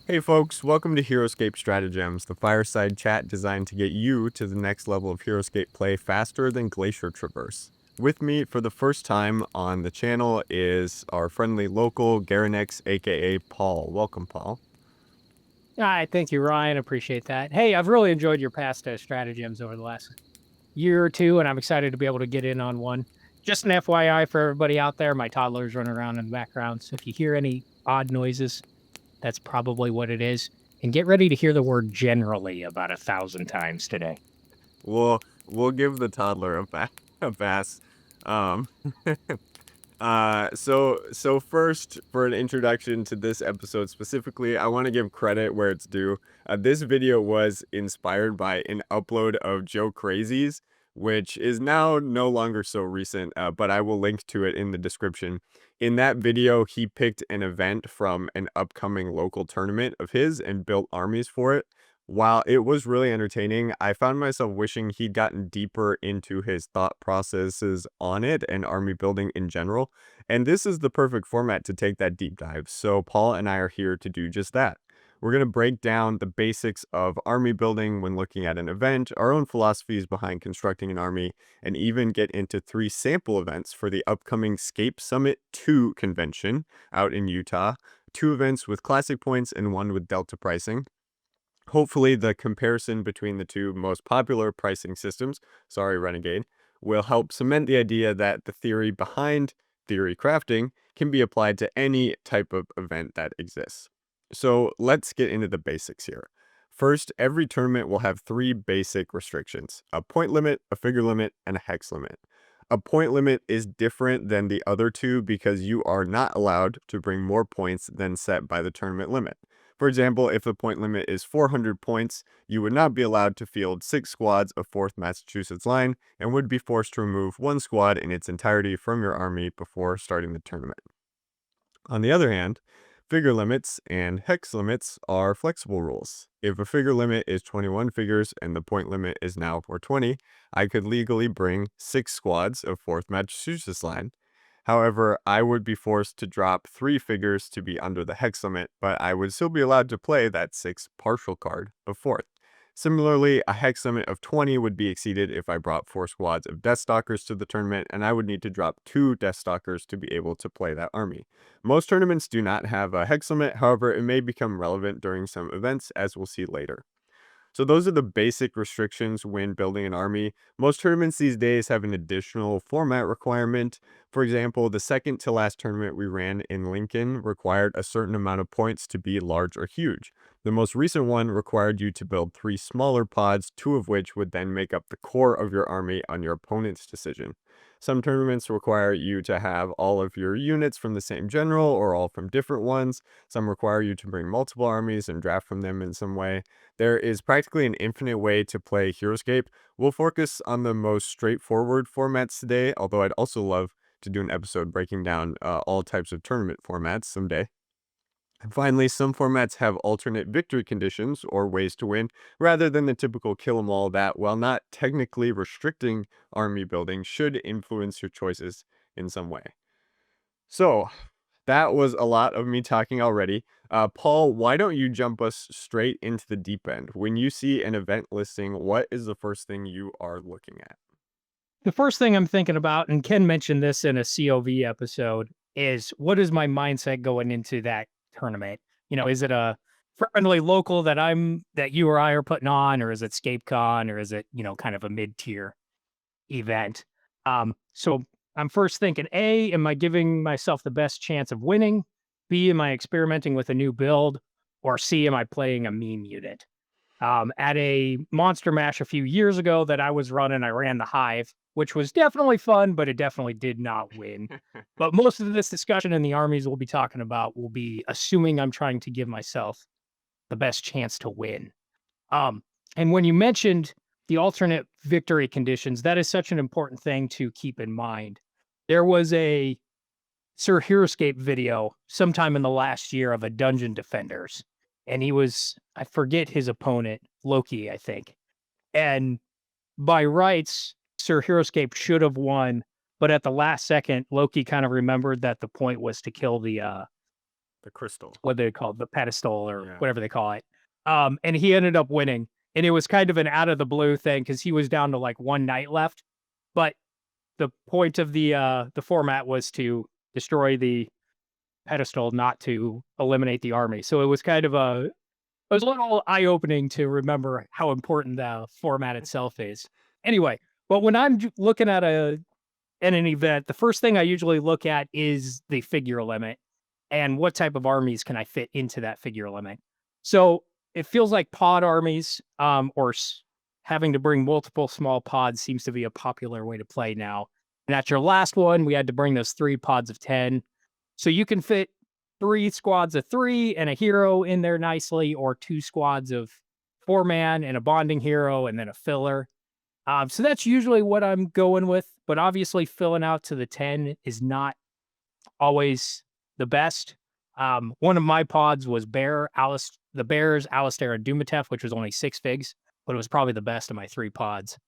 Hey folks, welcome to Heroscape Stratagems, the fireside chat designed to get you to the next level of Heroscape play faster than Glacier Traverse. With me for the first time on the channel is our friendly local Garenex, aka Paul. Welcome, Paul. All right, thank you, Ryan. Appreciate that. Hey, I've really enjoyed your past stratagems over the last year or two, and I'm excited to be able to get in on one. Just an FYI for everybody out there, my toddler's running around in the background, so if you hear any odd noises, that's probably what it is. And get ready to hear the word generally about 1,000 times today. We'll give the toddler a pass. Um, so first, for an introduction to this episode specifically, I want to give credit where it's due. This video was inspired by an upload of Joe Crazy's, which is now no longer so recent, but I will link to it in the description. In that video, he picked an event from an upcoming local tournament of his and built armies for it. While it was really entertaining, I found myself wishing he'd gotten deeper into his thought processes on it and army building in general. And this is the perfect format to take that deep dive. So Paul and I are here to do just that. We're going to break down the basics of army building when looking at an event, our own philosophies behind constructing an army, and even get into 3 sample events for the upcoming Scape Summit II convention out in Utah. 2 events with classic points and 1 with delta pricing. Hopefully, the comparison between the 2 most popular pricing systems, sorry, Renegade, will help cement the idea that the theory behind theory crafting can be applied to any type of event that exists. So let's get into the basics here. First, every tournament will have 3 basic restrictions: a point limit, a figure limit, and a hex limit. A point limit is different than the other 2 because you are not allowed to bring more points than set by the tournament limit. For example, if the point limit is 400 points, you would not be allowed to field 6 squads of 4th Massachusetts Line and would be forced to remove 1 squad in its entirety from your army before starting the tournament. On the other hand, figure limits and hex limits are flexible rules. If a figure limit is 21 figures and the point limit is now 420, I could legally bring 6 squads of 4th Massachusetts Line. However, I would be forced to drop 3 figures to be under the hex limit, but I would still be allowed to play that 6 partial card of 4th. Similarly, a hex limit of 20 would be exceeded if I brought 4 squads of Deathstalkers to the tournament, and I would need to drop 2 Deathstalkers to be able to play that army. Most tournaments do not have a hex limit, however, it may become relevant during some events, as we'll see later. So those are the basic restrictions when building an army. Most tournaments these days have an additional format requirement. For example, the second to last tournament we ran in Lincoln required a certain amount of points to be large or huge. The most recent one required you to build 3 smaller pods, 2 of which would then make up the core of your army on your opponent's decision. Some tournaments require you to have all of your units from the same general or all from different ones. Some require you to bring multiple armies and draft from them in some way. There is practically an infinite way to play Heroscape. We'll focus on the most straightforward formats today, although I'd also love to do an episode breaking down all types of tournament formats someday. And finally, some formats have alternate victory conditions or ways to win, rather than the typical kill 'em all that, while not technically restricting army building, should influence your choices in some way. So, that was a lot of me talking already. Paul, why don't you jump us straight into the deep end? When you see an event listing, what is the first thing you are looking at? The first thing I'm thinking about, and Ken mentioned this in a COV episode, is what is my mindset going into that tournament? Is it a friendly local that you or I are putting on, or is it ScapeCon, or is it, kind of a mid-tier event? So I'm first thinking, A, am I giving myself the best chance of winning? B, am I experimenting with a new build? Or C, am I playing a meme unit? At a Monster Mash a few years ago that I was running, I ran the Hive, which was definitely fun, but it definitely did not win. But most of this discussion in the armies we'll be talking about will be assuming I'm trying to give myself the best chance to win. And when you mentioned the alternate victory conditions, that is such an important thing to keep in mind. There was a Sir Heroscape video sometime in the last year of a Dungeon Defenders, and I forget his opponent, Loki, I think. And by rights, Sir Heroscape should have won, but at the last second, Loki kind of remembered that the point was to kill The crystal. what they call it, the pedestal or Yeah. whatever they call it. And he ended up winning. And it was kind of an out of the blue thing because he was down to like one night left. But the point of the format was to destroy the pedestal, not to eliminate the army. So it was kind of it was a little eye opening to remember how important the format itself is. Anyway, but when I'm looking at an event, the first thing I usually look at is the figure limit and what type of armies can I fit into that figure limit. So it feels like pod armies, having to bring multiple small pods seems to be a popular way to play now. And at your last one, we had to bring those 3 pods of 10. So you can fit 3 squads of 3 and a hero in there nicely, or 2 squads of 4-man and a bonding hero and then a filler. So that's usually what I'm going with, but obviously filling out to the 10 is not always the best. One of my pods was the Bears, Alistair, and Dumatef, which was only 6 figs, but it was probably the best of my 3 pods.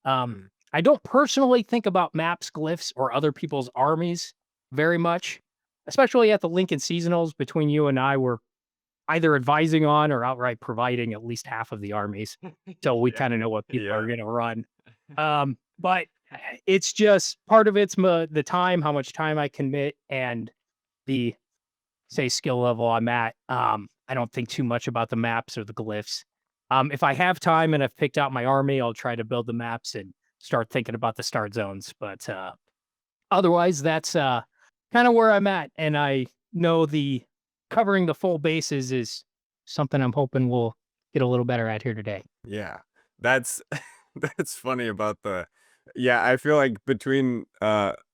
I don't personally think about maps, glyphs, or other people's armies very much, especially at the Lincoln Seasonals. Between you and I, we're either advising on or outright providing at least half of the armies. So we Yeah. kind of know what people are Yeah. going to run. But it's just part of it's the time, how much time I commit, and the say skill level I'm at. I don't think too much about the maps or the glyphs. If I have time and I've picked out my army, I'll try to build the maps and start thinking about the start zones. But otherwise, that's kind of where I'm at. And I know the covering the full bases is something I'm hoping we'll get a little better at here today. Yeah. That's that's funny about the yeah, I feel like between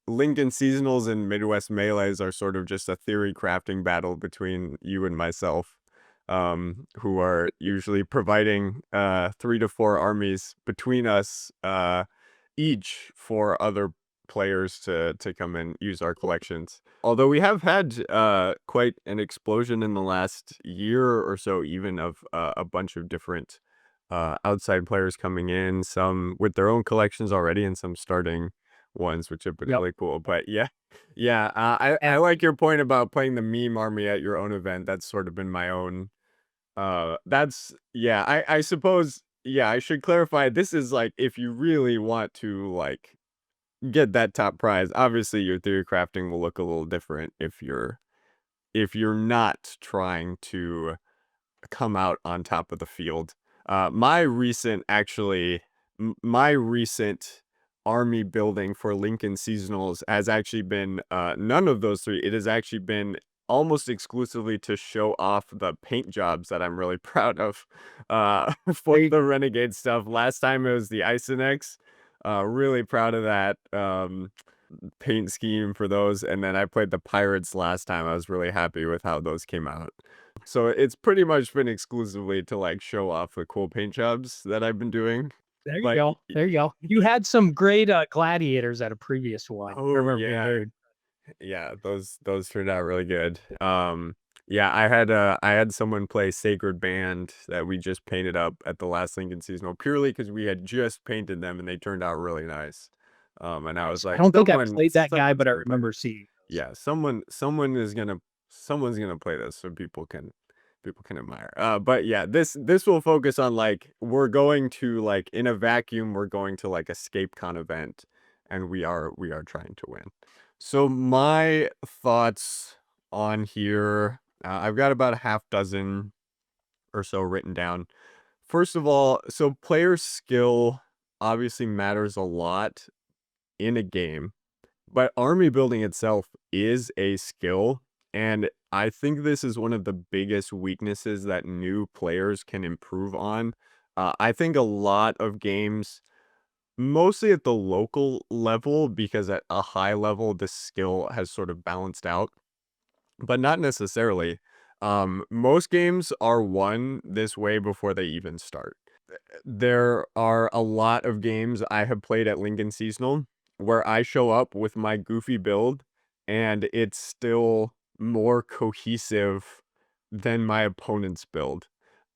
Lincoln Seasonals and Midwest Melees are sort of just a theory crafting battle between you and myself. Who are usually providing 3 to 4 armies between us each for other players to come and use our collections. Although we have had quite an explosion in the last year or so, even of a bunch of different outside players coming in, some with their own collections already, and some starting ones, which have been Yep. really cool. But yeah, yeah, I And like your point about playing the meme army at your own event. That's sort of been my own that's yeah, I suppose yeah, I should clarify this is like if you really want to like get that top prize, obviously your theory crafting will look a little different if you're not trying to come out on top of the field. My recent actually my recent army building for Lincoln Seasonals has actually been none of those 3. It has actually been almost exclusively to show off the paint jobs that I'm really proud of for the Renegade stuff. Last time it was the Isonex. Really proud of that paint scheme for those. And then I played the Pirates last time. I was really happy with how those came out. So it's pretty much been exclusively to like show off the cool paint jobs that I've been doing. there you But go. There you go. You had some great gladiators at a previous one. I oh remember being yeah, very yeah, those turned out really good. Yeah, I had someone play Sacred Band that we just painted up at the last Lincoln Seasonal purely because we had just painted them and they turned out really nice. And I was nice. I like, don't think I played that guy, someone's but I gonna play remember this. seeing those. Yeah, someone's gonna play this so people can admire. But yeah, this will focus on like we're going to like in a vacuum, we're going to like a ScapeCon event, and we are trying to win. So my thoughts on here, I've got about a half dozen or so written down. First of all, so player skill obviously matters a lot in a game, but army building itself is a skill, and I think this is one of the biggest weaknesses that new players can improve on. I think a lot of games, mostly at the local level, because at a high level, the skill has sort of balanced out, but not necessarily. Most games are won this way before they even start. There are a lot of games I have played at Lincoln Seasonal where I show up with my goofy build and it's still more cohesive than my opponent's build.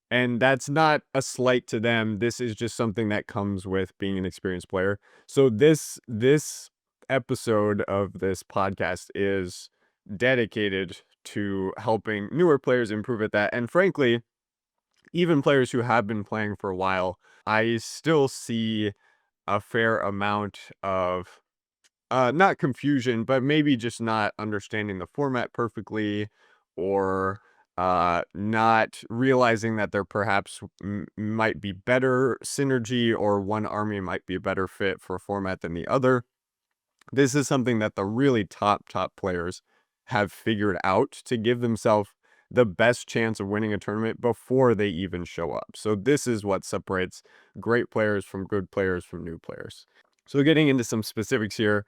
And that's not a slight to them. This is just something that comes with being an experienced player. So this episode of this podcast is dedicated to helping newer players improve at that. And frankly, even players who have been playing for a while, I still see a fair amount of not confusion, but maybe just not understanding the format perfectly, or not realizing that there perhaps might be better synergy, or one army might be a better fit for a format than the other. This is something that the really top players have figured out to give themselves the best chance of winning a tournament before they even show up. So this is what separates great players from good players from new players. So getting into some specifics here,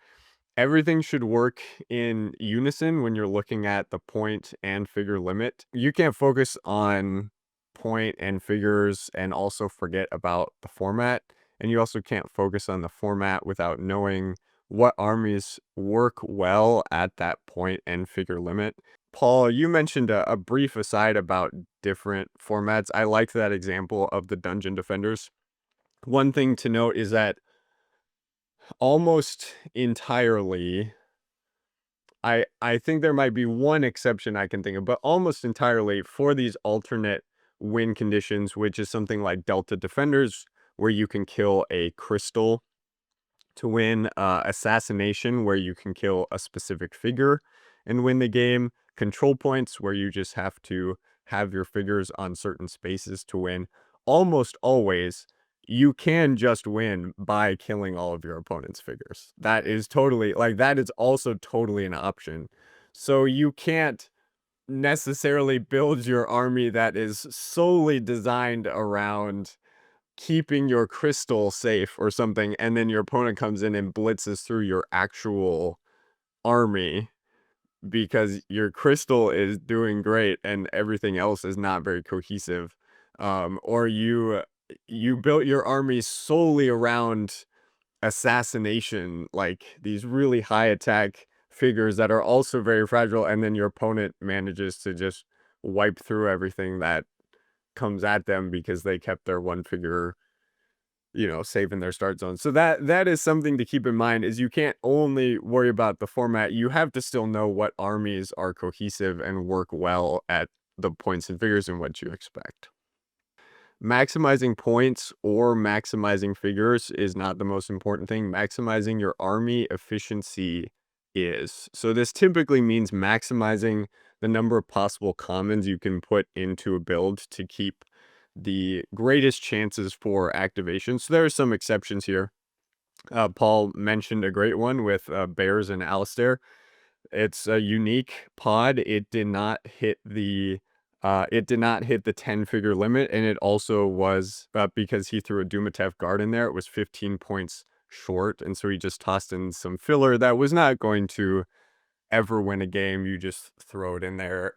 everything should work in unison when you're looking at the point and figure limit. You can't focus on point and figures and also forget about the format. And you also can't focus on the format without knowing what armies work well at that point and figure limit. Paul, you mentioned a brief aside about different formats. I liked that example of the dungeon defenders. One thing to note is that almost entirely, I think there might be one exception I can think of, but almost entirely for these alternate win conditions, which is something like Delta Defenders, where you can kill a crystal to win, assassination, where you can kill a specific figure and win the game, control points, where you just have to have your figures on certain spaces to win. Almost always, you can just win by killing all of your opponent's figures. That is totally, like, that is also totally an option. So you can't necessarily build your army that is solely designed around keeping your crystal safe or something, and then your opponent comes in and blitzes through your actual army because your crystal is doing great and everything else is not very cohesive. Or you built your army solely around assassination, like these really high attack figures that are also very fragile, and then your opponent manages to just wipe through everything that comes at them because they kept their one figure, safe in their start zone. So that is something to keep in mind, is you can't only worry about the format, you have to still know what armies are cohesive and work well at the points and figures and what you expect. Maximizing points or maximizing figures is not the most important thing. Maximizing your army efficiency is. So this typically means maximizing the number of possible commons you can put into a build to keep the greatest chances for activation. So there are some exceptions here. Paul mentioned a great one with Bears and Alistair. It's a unique pod. It did not hit the 10-figure limit, and it also was, because he threw a Dumatef guard in there, it was 15 points short, and so he just tossed in some filler that was not going to ever win a game. You just throw it in there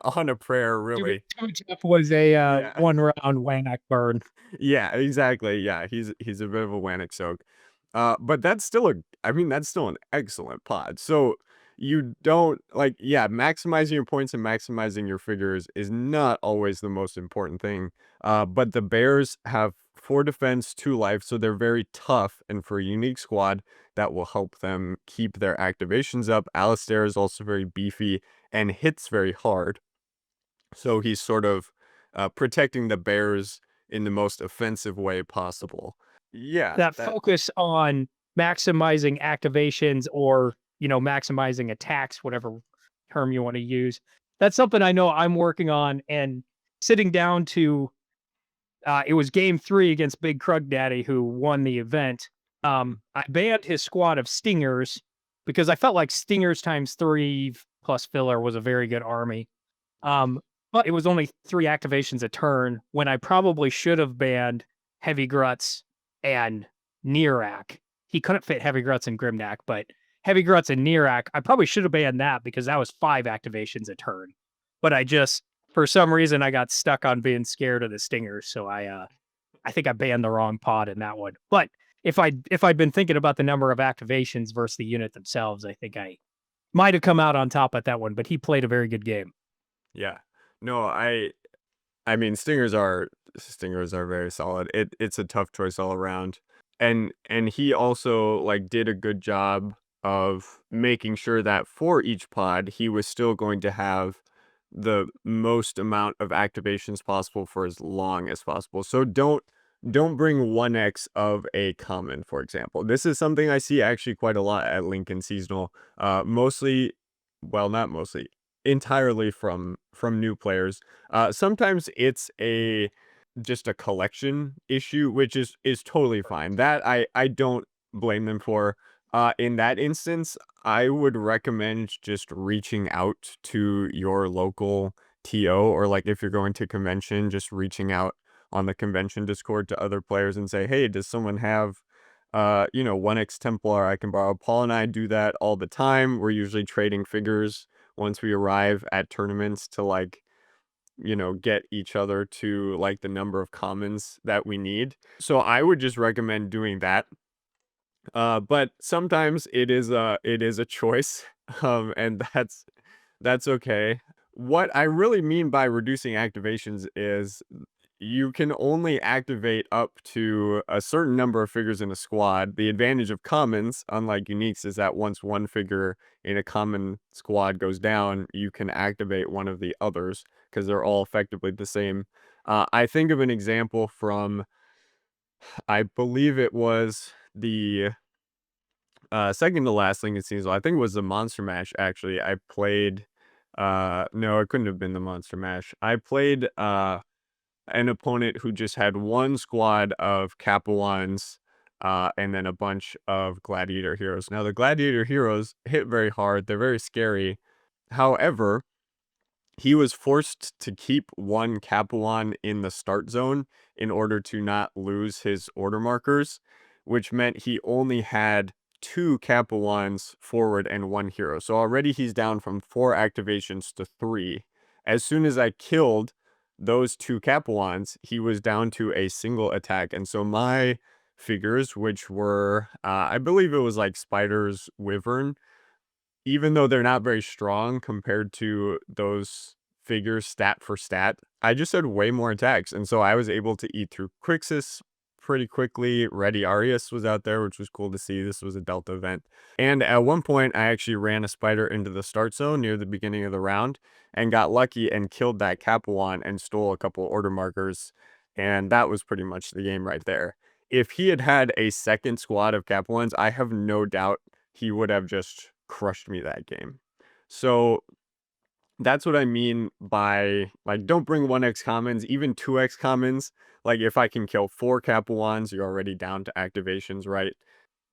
on a prayer, really. Jeff was a Yeah. one round whack burn. Yeah, exactly. Yeah, he's a bit of a Wannick soak. But that's still that's still an excellent pod. So you don't like, yeah, maximizing your points and maximizing your figures is not always the most important thing. But the Bears have 4 defense, 2 life, so they're very tough, and for a unique squad, that will help them keep their activations up. Alistair is also very beefy and hits very hard. So he's sort of protecting the Bears in the most offensive way possible. Yeah, That that focus on maximizing activations or, maximizing attacks, whatever term you want to use. That's something I know I'm working on, and sitting down to it was game 3 against Big Krug Daddy who won the event. I banned his squad of Stingers because I felt like Stingers times 3 plus filler was a very good army. But it was only 3 activations a turn when I probably should have banned Heavy Gruts and Nirak. He couldn't fit Heavy Gruts and Grimnak, but Heavy Gruts and Nirak, I probably should have banned that because that was 5 activations a turn. But for some reason, I got stuck on being scared of the Stingers, so I think I banned the wrong pod in that one. But if I'd been thinking about the number of activations versus the unit themselves, I think I might have come out on top at that one. But he played a very good game. yeah. No, I mean, stingers are very solid. It's a tough choice all around. And he also, like, did a good job of making sure that for each pod, he was still going to have the most amount of activations possible for as long as possible. So don't bring 1x of a common, for example. This is something I see actually quite a lot at Lincoln Seasonal. Mostly, well, not mostly, entirely from new players. Sometimes it's a just a collection issue, which is totally fine. That I don't blame them for. In that instance, I would recommend just reaching out to your local TO, or like if you're going to convention, just reaching out on the convention Discord to other players and say, "Hey, does someone have 1x Templar I can borrow?" Paul and I do that all the time. We're usually trading figures once we arrive at tournaments to like, get each other to like the number of commons that we need. So I would just recommend doing that. But sometimes it is a choice, and that's okay. What I really mean by reducing activations is you can only activate up to a certain number of figures in a squad. The advantage of commons, unlike uniques, is that once one figure in a common squad goes down, you can activate one of the others because they're all effectively the same. I think of an example from, I believe it was the second to last Lincoln season. I think it was the Monster Mash, actually. I played, no, it couldn't have been the Monster Mash. I played, an opponent who just had one squad of Capawans, and then a bunch of Gladiator heroes. Now, the Gladiator heroes hit very hard. They're very scary. However, he was forced to keep one Capuan in the start zone in order to not lose his order markers, which meant he only had two Capuans forward and one hero. So already he's down from 4 activations to 3. As soon as I killed those two Capuans, he was down to a single attack. And so my figures, which were, I believe it was like Spider's Wyvern, even though they're not very strong compared to those figures stat for stat, I just had way more attacks, and so I was able to eat through Crixus pretty quickly. Ready Arius was out there, which was cool to see. This was a Delta event. And at one point, I actually ran a spider into the start zone near the beginning of the round and got lucky and killed that Capuan and stole a couple order markers, and that was pretty much the game right there. If he had had a second squad of Capuans, I have no doubt he would have just crushed me that game. So that's what I mean by like, don't bring 1x commons, even 2x commons. Like if I can kill 4 Capuans, you're already down to activations, right?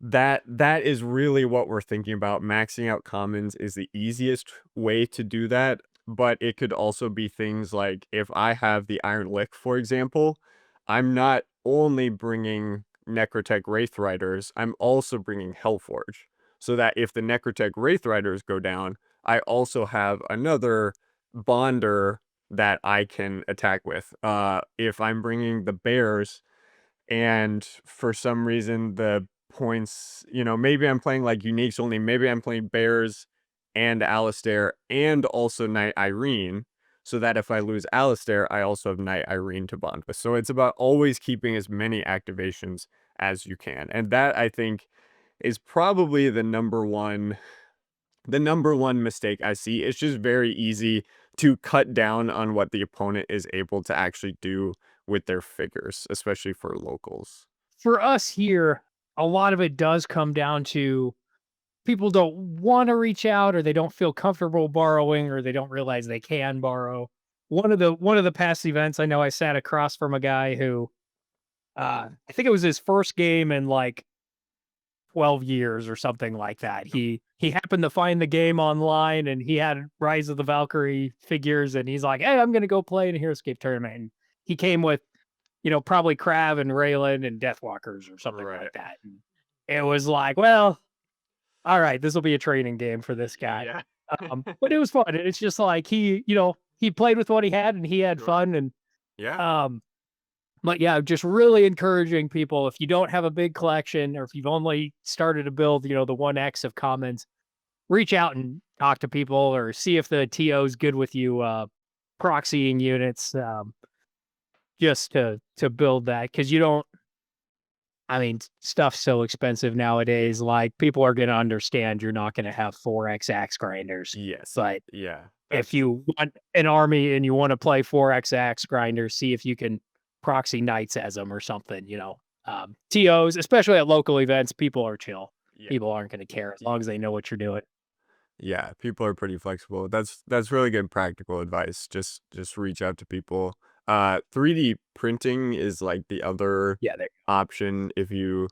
That is really what we're thinking about. Maxing out commons is the easiest way to do that, but it could also be things like if I have the Iron Lick, for example, I'm not only bringing Necrotech Wraith Riders, I'm also bringing Hellforge, so that if the Necrotech Wraith Riders go down, I also have another Bonder that I can attack with. If I'm bringing the Bears, and for some reason the points, maybe I'm playing like uniques only, maybe I'm playing Bears and Alistair and also Knight Irene, so that if I lose Alistair, I also have Knight Irene to bond with. So it's about always keeping as many activations as you can. And that, I think, is probably the number one mistake I see. It's just very easy to cut down on what the opponent is able to actually do with their figures, especially for locals. For us here, a lot of it does come down to people don't want to reach out or they don't feel comfortable borrowing or they don't realize they can borrow. One of the past events, I know I sat across from a guy who I think it was his first game in like 12 years or something like that. He happened to find the game online and he had Rise of the Valkyrie figures and he's like, "Hey, I'm going to go play in a Heroscape tournament." And he came with, probably Krav and Raylan and Deathwalkers or something Right. like that. And it was like, well, all right, this will be a training game for this guy. Yeah. But it was fun. And it's just like he played with what he had and he had Sure. fun. And Yeah. um, but yeah, just really encouraging people, if you don't have a big collection or if you've only started to build, the 1x of commons, reach out and talk to people or see if the TO is good with you proxying units, just to build that, because you don't I mean, stuff's so expensive nowadays. Like people are going to understand you're not going to have 4x axe grinders, Yes. but Yeah. if That's you want an army and you want to play 4x axe grinders, see if you can proxy knights as them or something. TOs, especially at local events, people are chill. yeah. People aren't going to care as long as they know what you're doing. Yeah, people are pretty flexible. That's really good practical advice. Just reach out to people. 3D printing is like the other Yeah, there. option if you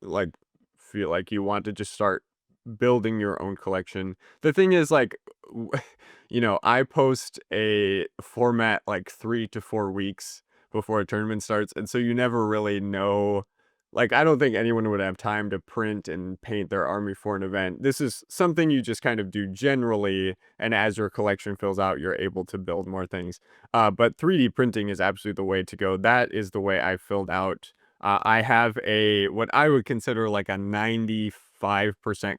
like feel like you want to just start building your own collection. The thing is like I post a format like 3 to 4 weeks before a tournament starts, and so you never really know. Like, I don't think anyone would have time to print and paint their army for an event. This is something you just kind of do generally, and as your collection fills out, you're able to build more things. But 3D printing is absolutely the way to go. That is the way I filled out. I have what I would consider like a 95%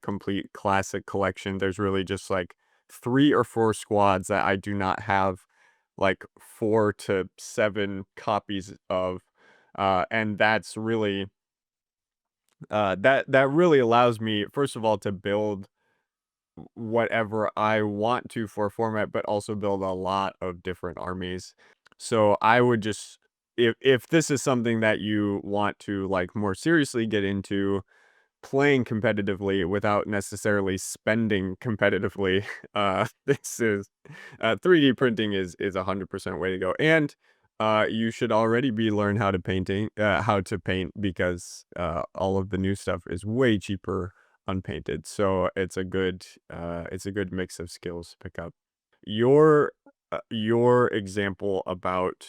complete classic collection. There's really just like 3 or 4 squads that I do not have like 4 to 7 copies of. And that's really that really allows me, first of all, to build whatever I want to for a format, but also build a lot of different armies. So I would just, if this is something that you want to like more seriously get into, playing competitively without necessarily spending competitively, this is 3D printing is 100% way to go. And you should already be learn how to paint because all of the new stuff is way cheaper unpainted. So it's a good mix of skills to pick up. Your example about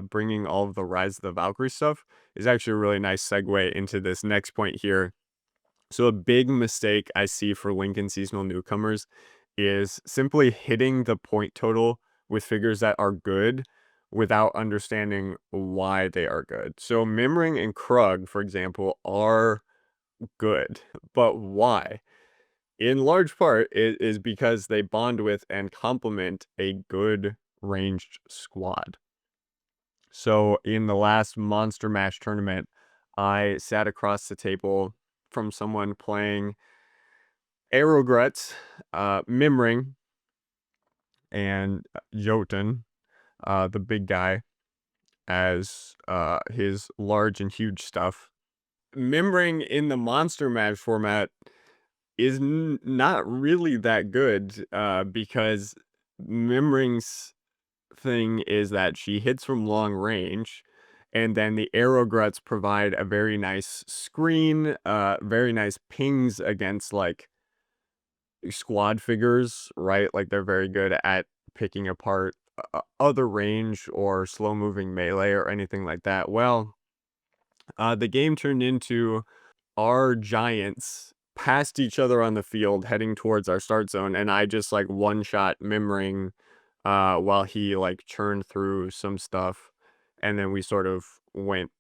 bringing all of the Rise of the Valkyrie stuff is actually a really nice segue into this next point here. So a big mistake I see for Lincoln seasonal newcomers is simply hitting the point total with figures that are good without understanding why they are good. So Mimring and Krug, for example, are good, but why? In large part, it is because they bond with and complement a good ranged squad. So in the last Monster Mash tournament, I sat across the table from someone playing Aerogret, Mimring, and Jotun, the big guy, as his large and huge stuff. Mimring in the Monster Mash format is not really that good because Mimring's thing is that she hits from long range, and then the Aerogruts provide a very nice screen, very nice pings against like squad figures, right? Like they're very good at picking apart other range or slow moving melee or anything like that. Well, the game turned into our giants passed each other on the field heading towards our start zone, and I just like one shot Mimring while he like churned through some stuff, and then we sort of went,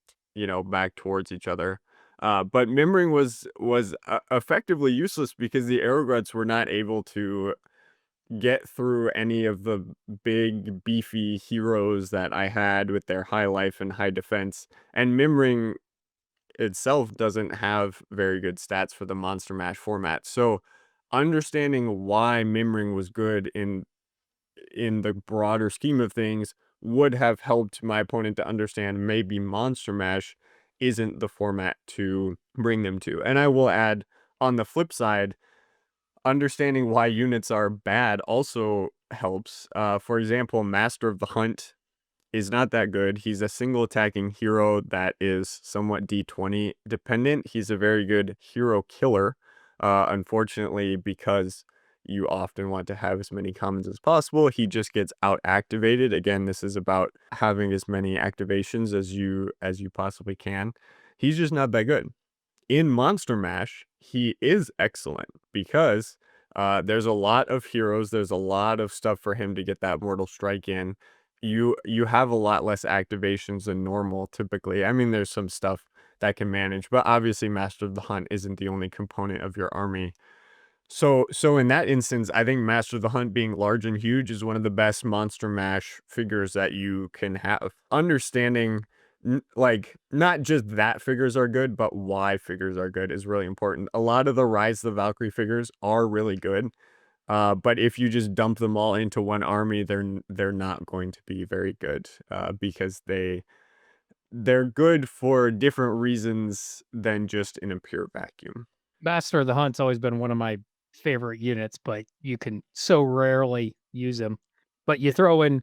back towards each other. But Mimring was effectively useless because the Aerogruts were not able to get through any of the big beefy heroes that I had with their high life and high defense. And Mimring itself doesn't have very good stats for the Monster Mash format. So understanding why Mimring was good in the broader scheme of things would have helped my opponent to understand maybe Monster Mash isn't the format to bring them to. And I will add, on the flip side, understanding why units are bad also helps. For example, Master of the Hunt is not that good. He's a single attacking hero that is somewhat D20 dependent. He's a very good hero killer. Unfortunately, because you often want to have as many commons as possible, he just gets out activated. Again, this is about having as many activations as you possibly can. He's just not that good. In Monster Mash, he is excellent because there's a lot of heroes. There's a lot of stuff for him to get that Mortal Strike in. You have a lot less activations than normal typically. I mean, there's some stuff that can manage, but obviously Master of the Hunt isn't the only component of your army. So in that instance, I think Master of the Hunt being large and huge is one of the best Monster Mash figures that you can have. Understanding like, not just that figures are good, but why figures are good is really important. A lot of the Rise of the Valkyrie figures are really good, but if you just dump them all into one army, they're not going to be very good, because they're good for different reasons than just in a pure vacuum. Master of the Hunt's always been one of my favorite units, but you can so rarely use him. But you throw in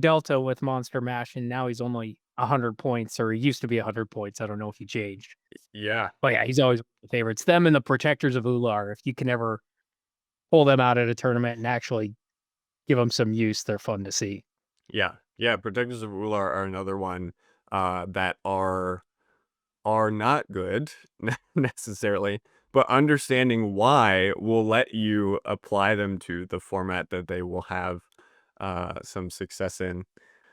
Delta with Monster Mash, and now he's only 100 points, or he used to be 100 points. I don't know if he changed. Yeah. But yeah, he's always one of my favorites. Them and the Protectors of Ular, if you can ever pull them out at a tournament and actually give them some use, they're fun to see. Yeah. Yeah, Protectors of Ular are another one, that are not good necessarily, but understanding why will let you apply them to the format that they will have some success in.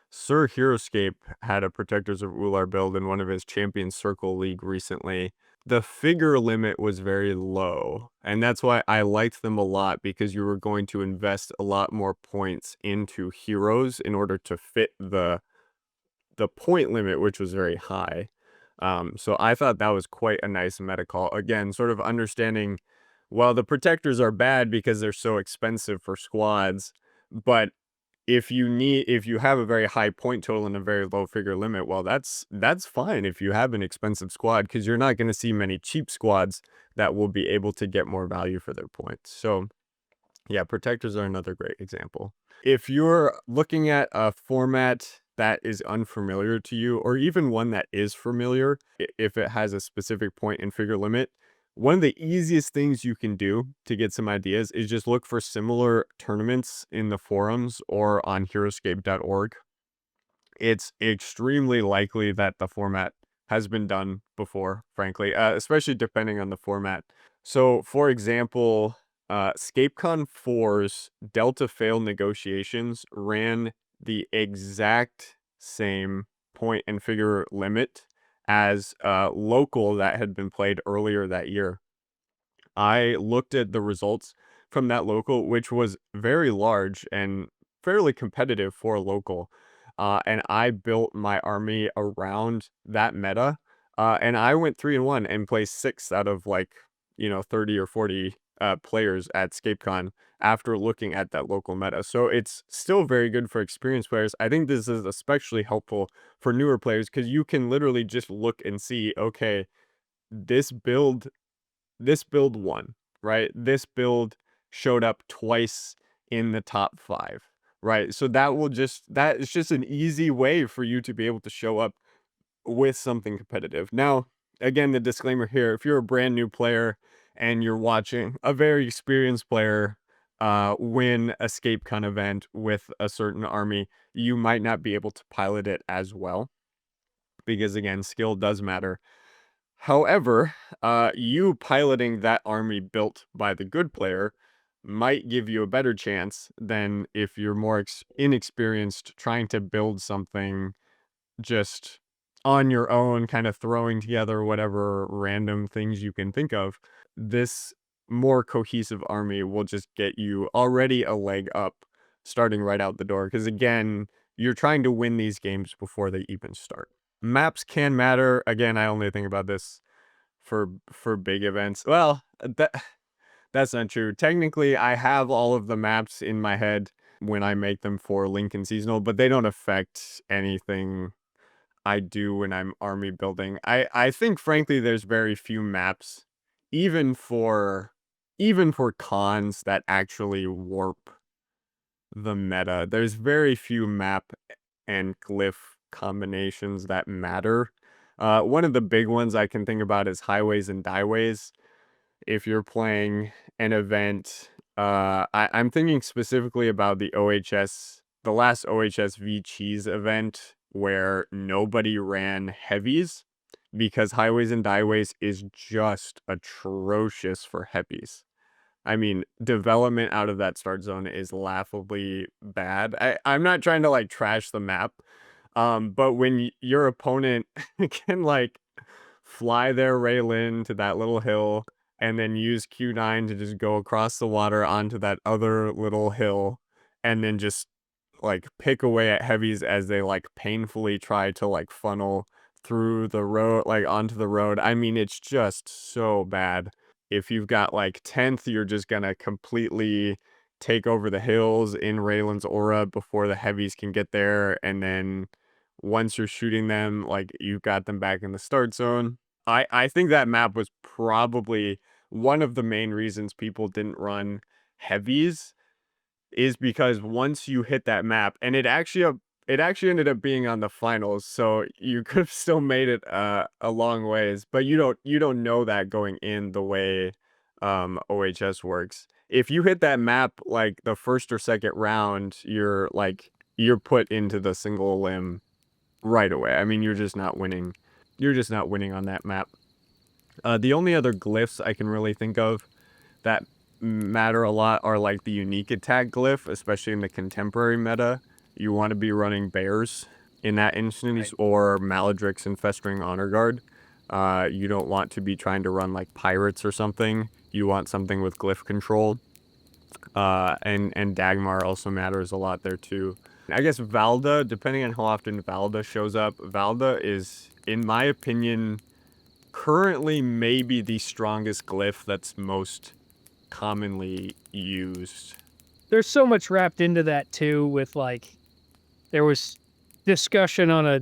Sir Heroscape had a Protectors of Ular build in one of his Champion Circle League recently. The figure limit was very low, and that's why I liked them a lot, because you were going to invest a lot more points into heroes in order to fit the point limit, which was very high. So I thought that was quite a nice meta call. Again, sort of understanding, well, the protectors are bad because they're so expensive for squads, but if you have a very high point total and a very low figure limit, well, that's fine if you have an expensive squad, because you're not going to see many cheap squads that will be able to get more value for their points. So yeah, protectors are another great example. If you're looking at a format that is unfamiliar to you, or even one that is familiar, if it has a specific point and figure limit, one of the easiest things you can do to get some ideas is just look for similar tournaments in the forums or on heroscape.org. It's extremely likely that the format has been done before, frankly, especially depending on the format. So, for example, ScapeCon 4's Delta Fail negotiations ran the exact same point and figure limit as local that had been played earlier that year. I looked at the results from that local, which was very large and fairly competitive for a local. And I built my army around that meta. And I went 3-1 and placed sixth out of 30 or 40 players at ScapeCon after looking at that local meta. So it's still very good for experienced players. I think this is especially helpful for newer players, because you can literally just look and see, okay, this build this build won, right? This build showed up twice in the top 5, right? So that is just an easy way for you to be able to show up with something competitive. Now, again, the disclaimer here, if you're a brand new player and you're watching a very experienced player win a ScapeCon event with a certain army, you might not be able to pilot it as well, because again, skill does matter. However, you piloting that army built by the good player might give you a better chance than if you're more inexperienced trying to build something just on your own, kind of throwing together whatever random things you can think of. This more cohesive army will just get you already a leg up starting right out the door, because again, you're trying to win these games before they even start. Maps can matter. Again, I only think about this for big events. Well, that's not true. Technically, I have all of the maps in my head when I make them for Lincoln Seasonal, but they don't affect anything I do when I'm army building. I think frankly there's very few maps, even for cons, that actually warp the meta. There's very few map and glyph combinations that matter. One of the big ones I can think about is highways and dieways. If you're playing an event, I'm thinking specifically about the last OHS V Cheese event, where nobody ran heavies because highways and dieways is just atrocious for heavies. I mean, development out of that start zone is laughably bad. I'm not trying to like trash the map, but when your opponent can like fly their rail in to that little hill and then use Q9 to just go across the water onto that other little hill and then just like pick away at heavies as they like painfully try to like funnel through the road, like onto the road. I mean, it's just so bad. If you've got like 10th, you're just gonna completely take over the hills in Raylan's aura before the heavies can get there. And then once you're shooting them, like you've got them back in the start zone. I think that map was probably one of the main reasons people didn't run heavies is because once you hit that map, and it actually ended up being on the finals, so you could have still made it a long ways, but you don't know that going in the way OHS works. If you hit that map like the first or second round, you're put into the single limb right away. I mean, you're just not winning. You're just not winning on that map. The only other glyphs I can really think of that matter a lot are like the unique attack glyph, especially in the contemporary meta. You want to be running bears in that instance, Right. or Maladrix and Festering Honor Guard. You don't want to be trying to run like pirates or something. You want something with glyph control. And Dagmar also matters a lot there too. I guess Valda, depending on how often Valda shows up, Valda is, in my opinion, currently maybe the strongest glyph that's most commonly used. There's so much wrapped into that too with like there was discussion on a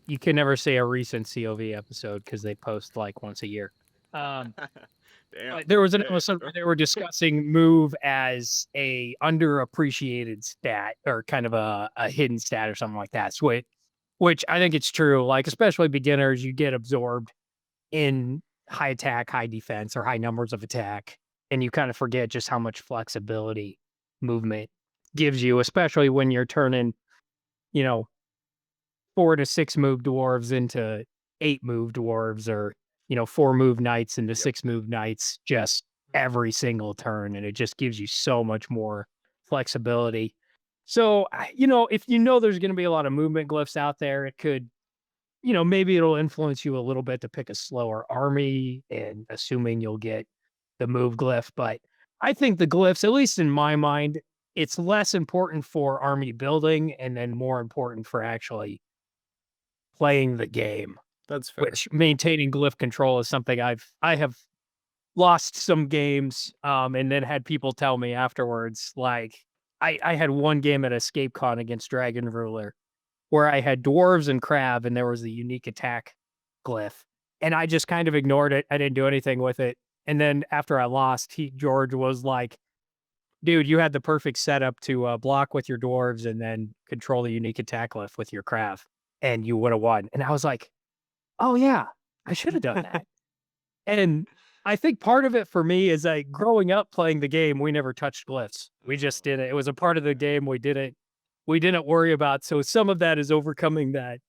you can never say a recent COV episode because they post like once a year. Um, Damn. but there was an Yeah. episode where they were discussing move as a underappreciated stat or kind of a hidden stat or something like that. So which I think it's true. Like especially beginners, you get absorbed in high attack, high defense, or high numbers of attack, and you kind of forget just how much flexibility movement gives you, especially when you're turning, you know, 4 to 6 move dwarves into 8 move dwarves or, 4 move knights into Yep. 6 move knights just every single turn, and it just gives you so much more flexibility. So, if you know there's gonna be a lot of movement glyphs out there, it could maybe it'll influence you a little bit to pick a slower army and assuming you'll get the move glyph. But I think the glyphs, at least in my mind, it's less important for army building and then more important for actually playing the game, That's fair. which maintaining glyph control is something I have lost some games and then had people tell me afterwards, like I had one game at Escape Con against Dragon Ruler where I had dwarves and crab, and there was the unique attack glyph, and I just kind of ignored it. I didn't do anything with it. And then after I lost, George was like, "Dude, you had the perfect setup to block with your dwarves and then control the unique attack glyph with your crab, and you would have won." And I was like, "Oh yeah, I should have done that." And I think part of it for me is like growing up playing the game, we never touched glyphs. We just did it. It was a part of the game. We didn't worry about. So some of that is overcoming that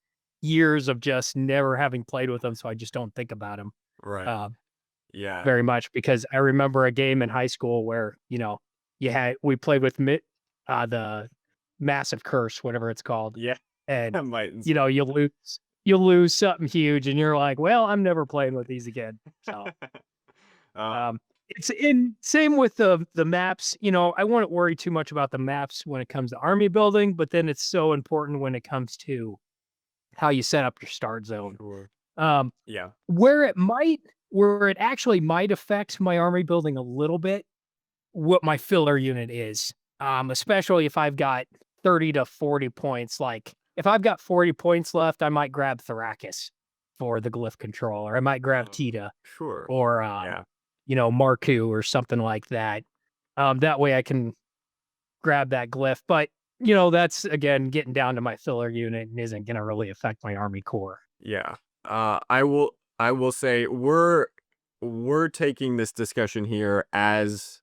years of just never having played with them. So I just don't think about them Right. uh, Yeah. very much because I remember a game in high school where, we played with the massive curse, whatever it's called. Yeah. And, Might. you lose something huge and you're like, well, I'm never playing with these again. So uh, Um, it's in same with the maps, I wouldn't worry too much about the maps when it comes to army building, but then it's so important when it comes to how you set up your start zone. sure. Um, Yeah. where it actually might affect my army building a little bit, what my filler unit is. Especially if I've got 30 to 40 points. Like if I've got 40 points left, I might grab Thrakis for the glyph control, or I might grab Tita Sure. or Yeah. Marku or something like that. That way I can grab that glyph. But, that's again getting down to my filler unit and isn't gonna really affect my army core. Yeah. I will say we're taking this discussion here as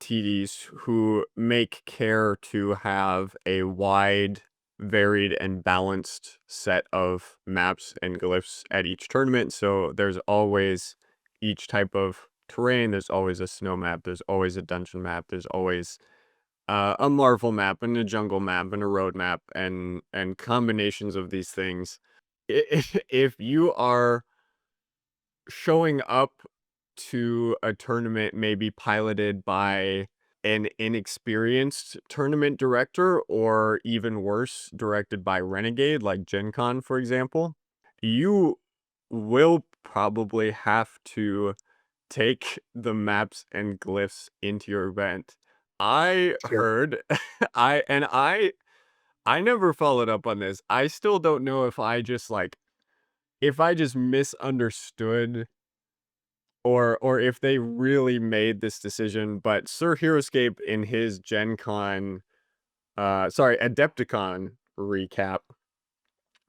TDs who make care to have a wide, varied, and balanced set of maps and glyphs at each tournament. So there's always each type of terrain. There's always a snow map. There's always a dungeon map. There's always a Marvel map and a jungle map and a road map and combinations of these things. If you are showing up to a tournament maybe piloted by an inexperienced tournament director, or even worse, directed by Renegade, like Gen Con, for example, you will probably have to take the maps and glyphs into your event. I Sure. heard I never followed up on this. I still don't know if I just misunderstood, or if they really made this decision, but Sir Heroscape in his Gen Con, sorry, Adepticon recap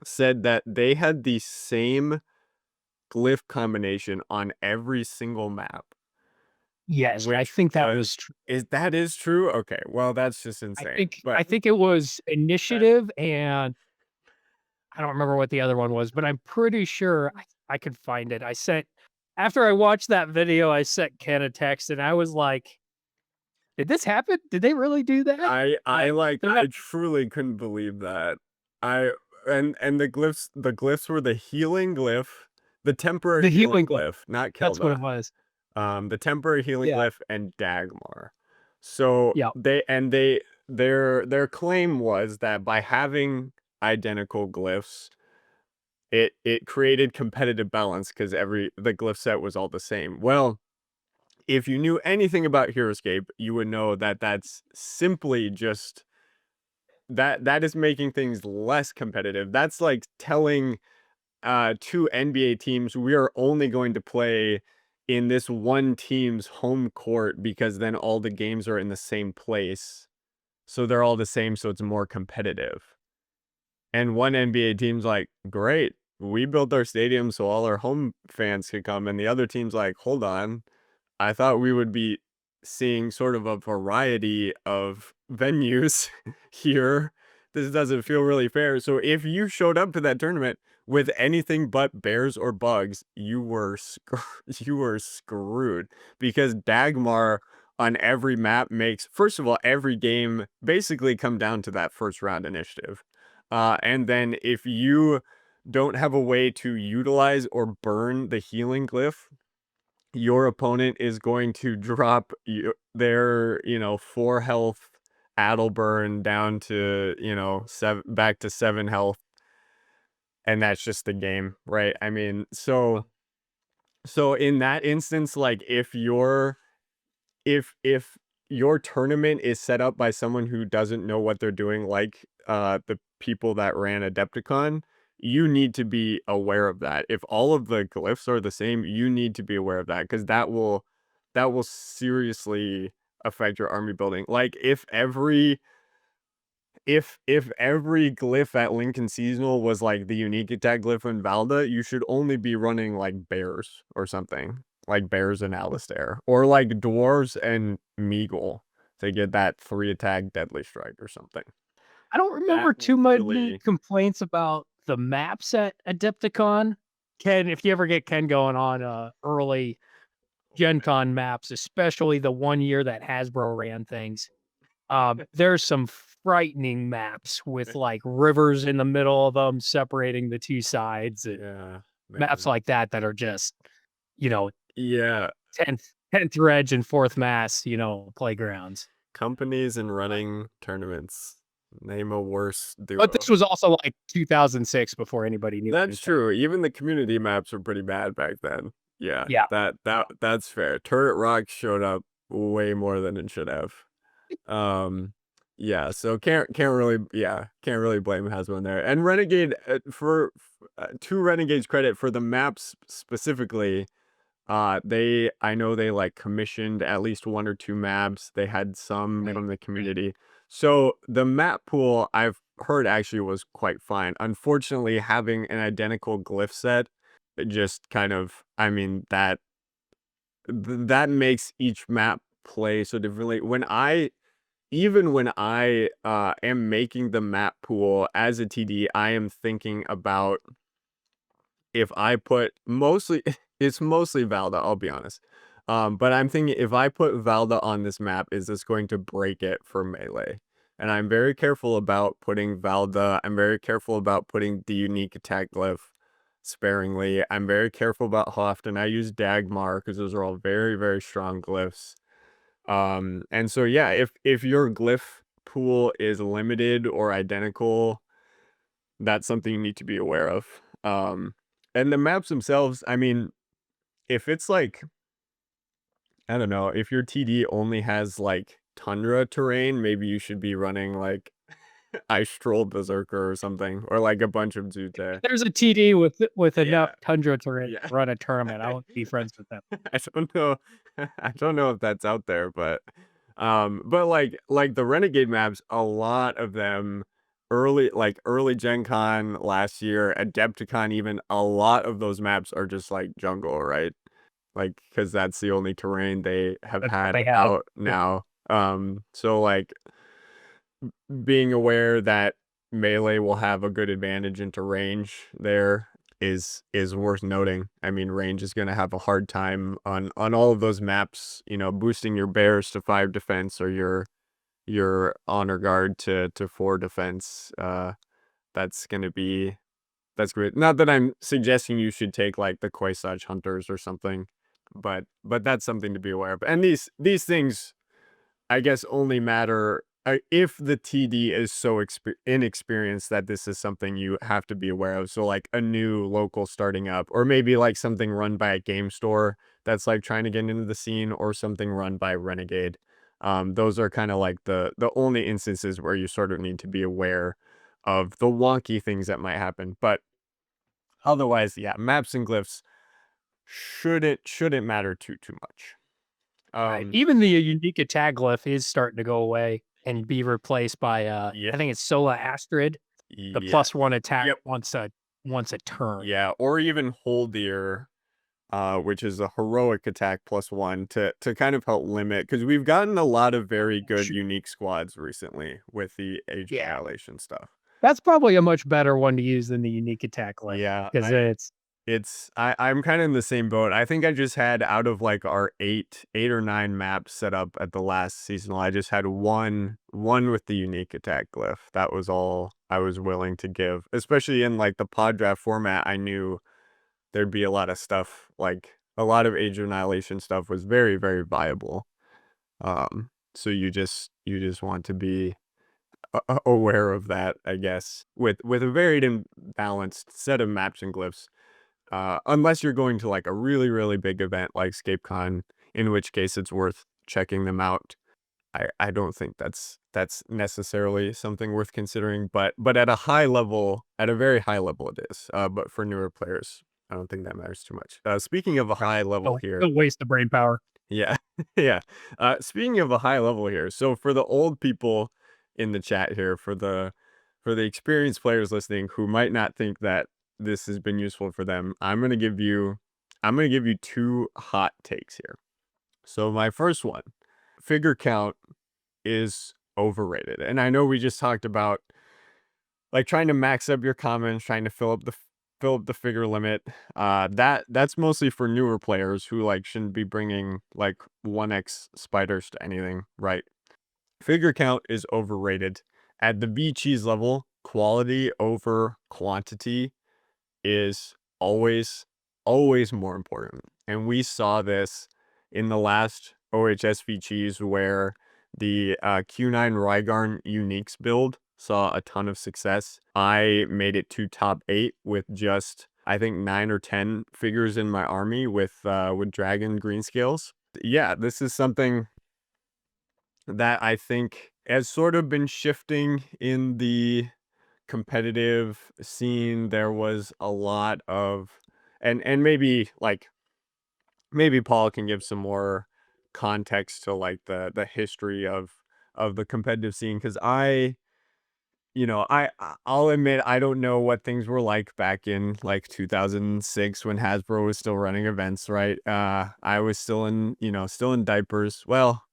said that they had the same glyph combination on every single map, Yes, I which think that was was true. is that is true? Okay, well, that's just I insane, think but I think it was that initiative, and I don't remember what the other one was, but I'm pretty sure I could find it. I sent After I watched that video, I sent Ken a text, and I was like, "Did this happen? Did they really do that?" I, like, They're not I truly couldn't believe that. I and the glyphs were the healing glyph, the temporary the healing healing glove. glyph, not That's what Kilda. it was. The temporary healing Yeah. glyph and Dagmar. So Yeah. their claim was that by having identical glyphs, it created competitive balance because the glyph set was all the same. Well, if you knew anything about Heroscape, you would know that that's simply just that is making things less competitive. That's like telling two NBA teams we are only going to play in this one team's home court because then all the games are in the same place. So they're all the same, so it's more competitive. And one NBA team's like, "Great. We built our stadium so all our home fans could come." And the other team's like, "Hold on. I thought we would be seeing sort of a variety of venues here. This doesn't feel really fair." So if you showed up to that tournament with anything but bears or bugs, you were you were screwed, because Dagmar on every map makes, first of all, every game basically come down to that first round initiative. And then if you don't have a way to utilize or burn the healing glyph, your opponent is going to drop their, 4 health Adelburn down to, 7, back to 7 health, and that's just the game, right? I mean, so in that instance, like, if your tournament is set up by someone who doesn't know what they're doing, like, the people that ran Adepticon, you need to be aware of that. If all of the glyphs are the same, you need to be aware of that, because that will seriously affect your army building. Like, if every glyph at Lincoln Seasonal was like the unique attack glyph in Valda, you should only be running like bears or something. Like bears and Alistair. Or like dwarves and Meagle to get that 3 attack deadly strike or something. I don't That remember too many really complaints about the maps at Adepticon. Ken, if you ever get Ken going on, early Gen Con maps, especially the one year that Hasbro ran things, there's some frightening maps with, like, rivers in the middle of them separating the 2 sides, and yeah, maps man. like that that are just, you know, Yeah, 10th Reg and 4th Mass, playgrounds. companies and running tournaments. Name a worse But duo. this was also, like, 2006 before anybody knew That's anything. true. Even the community maps were pretty bad back then. Yeah, Yeah. that's fair. Turret Rock showed up way more than it should have. Um, yeah, so can't really blame Hasbro there. And Renegade, to Renegade's credit, for the maps specifically, I know they like commissioned at least 1 or 2 maps. They had some Right. from the community. So the map pool, I've heard, actually was quite fine. Unfortunately, having an identical glyph set, it just kind of, I mean, that makes each map play so differently. When I am making the map pool as a TD, I am thinking about, if I put mostly it's mostly Valda, I'll be honest. But I'm thinking, if I put Valda on this map, is this going to break it for melee? And I'm very careful about putting Valda. I'm very careful about putting the unique attack glyph sparingly. I'm very careful about how often I use Dagmar, because those are all very, very strong glyphs. And so yeah, if your glyph pool is limited or identical, that's something you need to be aware of. And the maps themselves, I mean, if it's like, I don't know, if your TD only has like tundra terrain, maybe you should be running like I Stroll Berserker or something, or like a bunch of Zute. There's a TD with enough Yeah, tundra to yeah. run a tournament. I won't be friends with them. I don't know. I don't know if that's out there, but like the Renegade maps, a lot of them early Gen Con last year, Adepticon even, a lot of those maps are just like jungle, right? Like, because that's the only terrain they have That's all had they have. out Yeah. now. So like being aware that melee will have a good advantage into range there is worth noting. I mean, range is going to have a hard time on all of those maps, you know, boosting your bears to 5 defense or your honor guard to 4 defense. That's going to be that's great. Not that I'm suggesting you should take like the Quasage hunters or something, but that's something to be aware of. And these things I guess only matter if the TD is so inexperienced that this is something you have to be aware of. So like a new local starting up, or maybe like something run by a game store that's like trying to get into the scene, or something run by Renegade. Those are kind of like the only instances where you sort of need to be aware of the wonky things that might happen. But otherwise, yeah, maps and glyphs shouldn't matter too much. Right. Um, Even the unique attack glyph is starting to go away and be replaced by yeah, I think it's Sola Astrid, the yeah, +1 attack yep. once a turn. Yeah, or even Holdier, which is a heroic attack +1 to kind of help limit, because we've gotten a lot of very good Sh unique squads recently with the Age of Yeah. Annihilation stuff. That's probably a much better one to use than the unique attack glyph Yeah, because I'm kind of in the same boat. I think I just had out of like our eight or nine maps set up at the last seasonal, I just had one with the unique attack glyph. That was all I was willing to give, especially in like the pod draft format. I knew there'd be a lot of stuff, like a lot of Age of Annihilation stuff was very viable. So you just want to be aware of that, I guess, with a varied and balanced set of maps and glyphs. Unless you're going to like a really big event like ScapeCon, in which case it's worth checking them out. I don't think that's necessarily something worth considering, but at a high level, at a very high level it is. But for newer players, I don't think that matters too much. Speaking of a high level here, don't waste the brain power. yeah, yeah. Speaking of a high level here, so for the old people in the chat here, for the experienced players listening who might not think that this has been useful for them, I'm gonna give you two hot takes here. So my first one, figure count is overrated. And I know we just talked about like trying to max up your commons, trying to fill up the figure limit. That's mostly for newer players who like shouldn't be bringing like 1x spiders to anything, right? Figure count is overrated. At the V cheese level, quality over quantity is always more important. And we saw this in the last OHSV cheese where the Q9 Rygarn Uniques build saw a ton of success. I made it to top 8 with just I think 9 or 10 figures in my army with dragon green scales. Yeah, this is something that I think has sort of been shifting in the competitive scene. There was a lot of and maybe Paul can give some more context to like the history of the competitive scene, because I'll admit I don't know what things were like back in like 2006 when Hasbro was still running events, right? I was still in diapers. Well,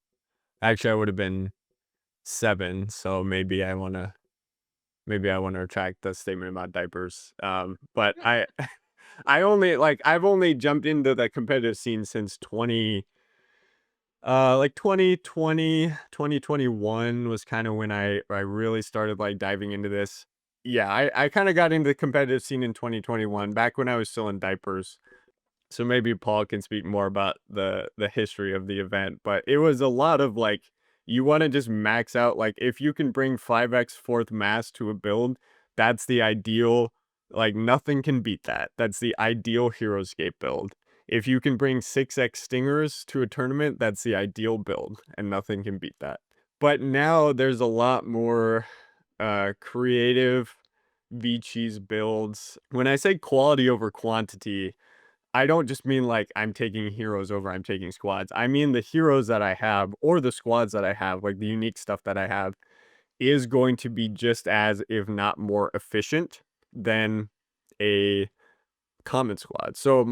actually I would have been 7, so maybe I want to retract the statement about diapers. But I've only jumped into the competitive scene since 2020, 2021 was kind of when I really started like diving into this. Yeah, I kind of got into the competitive scene in 2021, back when I was still in diapers. So maybe Paul can speak more about the history of the event, but it was a lot of like you want to just max out like if you can bring 5x fourth mass to a build, that's the ideal like nothing can beat that. That's the ideal Heroscape build. If you can bring 6x stingers to a tournament, that's the ideal build and nothing can beat that. But now there's a lot more creative V-Cheese builds. When I say quality over quantity, I don't just mean like I'm taking heroes over I'm taking squads. I mean the heroes that I have or the squads that I have, like the unique stuff that I have, is going to be just as, if not more efficient than a common squad. So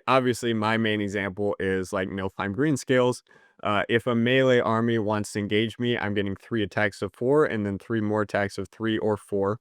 obviously my main example is like Nilfheim green scales. If a melee army wants to engage me, I'm getting 3 attacks of 4 and then 3 more attacks of 3 or 4.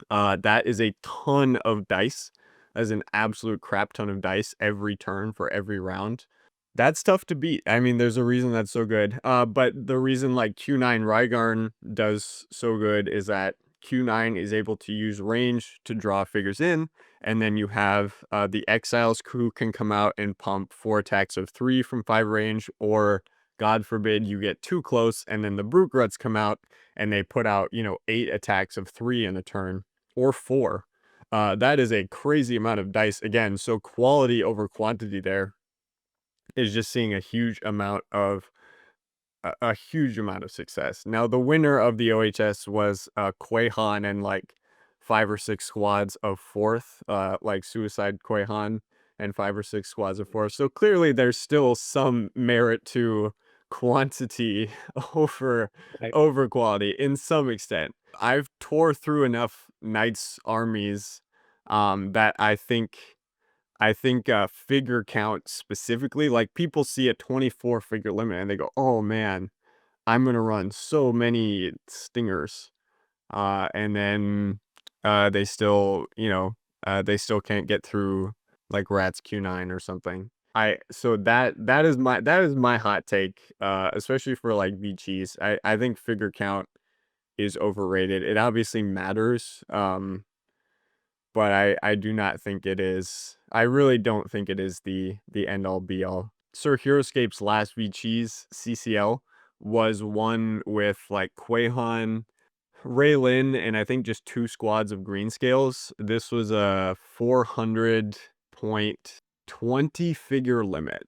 That is a ton of dice. That is an absolute crap ton of dice every turn for every round. That's tough to beat. I mean, there's a reason that's so good. But the reason like Q9 Rygarn does so good is that Q9 is able to use range to draw figures in, and then you have the Exiles who can come out and pump 4 attacks of 3 from 5 range, or God forbid you get too close, and then the Brute Gruts come out and they put out, 8 attacks of 3 in a turn, or 4. That is a crazy amount of dice. Again, so quality over quantity there is just seeing a huge amount of success. Now, the winner of the OHS was Quahan and like 5 or 6 squads of 4th, like Suicide Quahan and 5 or 6 squads of 4th. So clearly there's still some merit to quantity over Right. over quality in some extent. I've tore through enough knights armies that I think figure count specifically, like people see a 24 figure limit and they go, "Oh man, I'm gonna run so many stingers." And then they still, they still can't get through like Rats Q9 or something. That is my hot take, especially for like VGs. I think figure count is overrated. It obviously matters. But I do not think it is. I really don't think it is the end all be all. Sir Heroscape's last V Cheese CCL was one with like Quahan, Raylin, and I think just 2 squads of green scales. This was a 400.20 figure limit.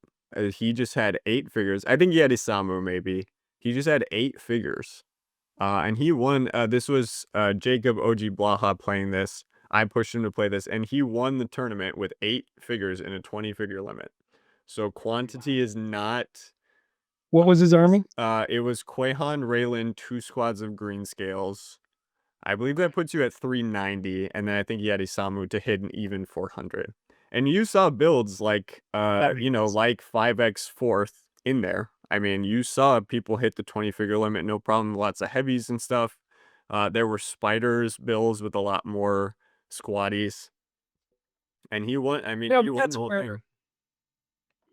He just had 8 figures. I think he had Isamu maybe. He just had 8 figures. And he won. This was Jacob OG Blaha playing this. I pushed him to play this, and he won the tournament with 8 figures in a 20-figure limit. So quantity is not. What was his army? It was Quahan, Raylin, 2 squads of green scales. I believe that puts you at 390, and then I think he had Isamu to hit an even 400. And you saw builds like, That makes sense. like 5x fourth in there. I mean, you saw people hit the 20-figure limit, no problem. Lots of heavies and stuff. There were spiders builds with a lot more squaddies, and he won. I mean, Yeah, he won that's the whole thing.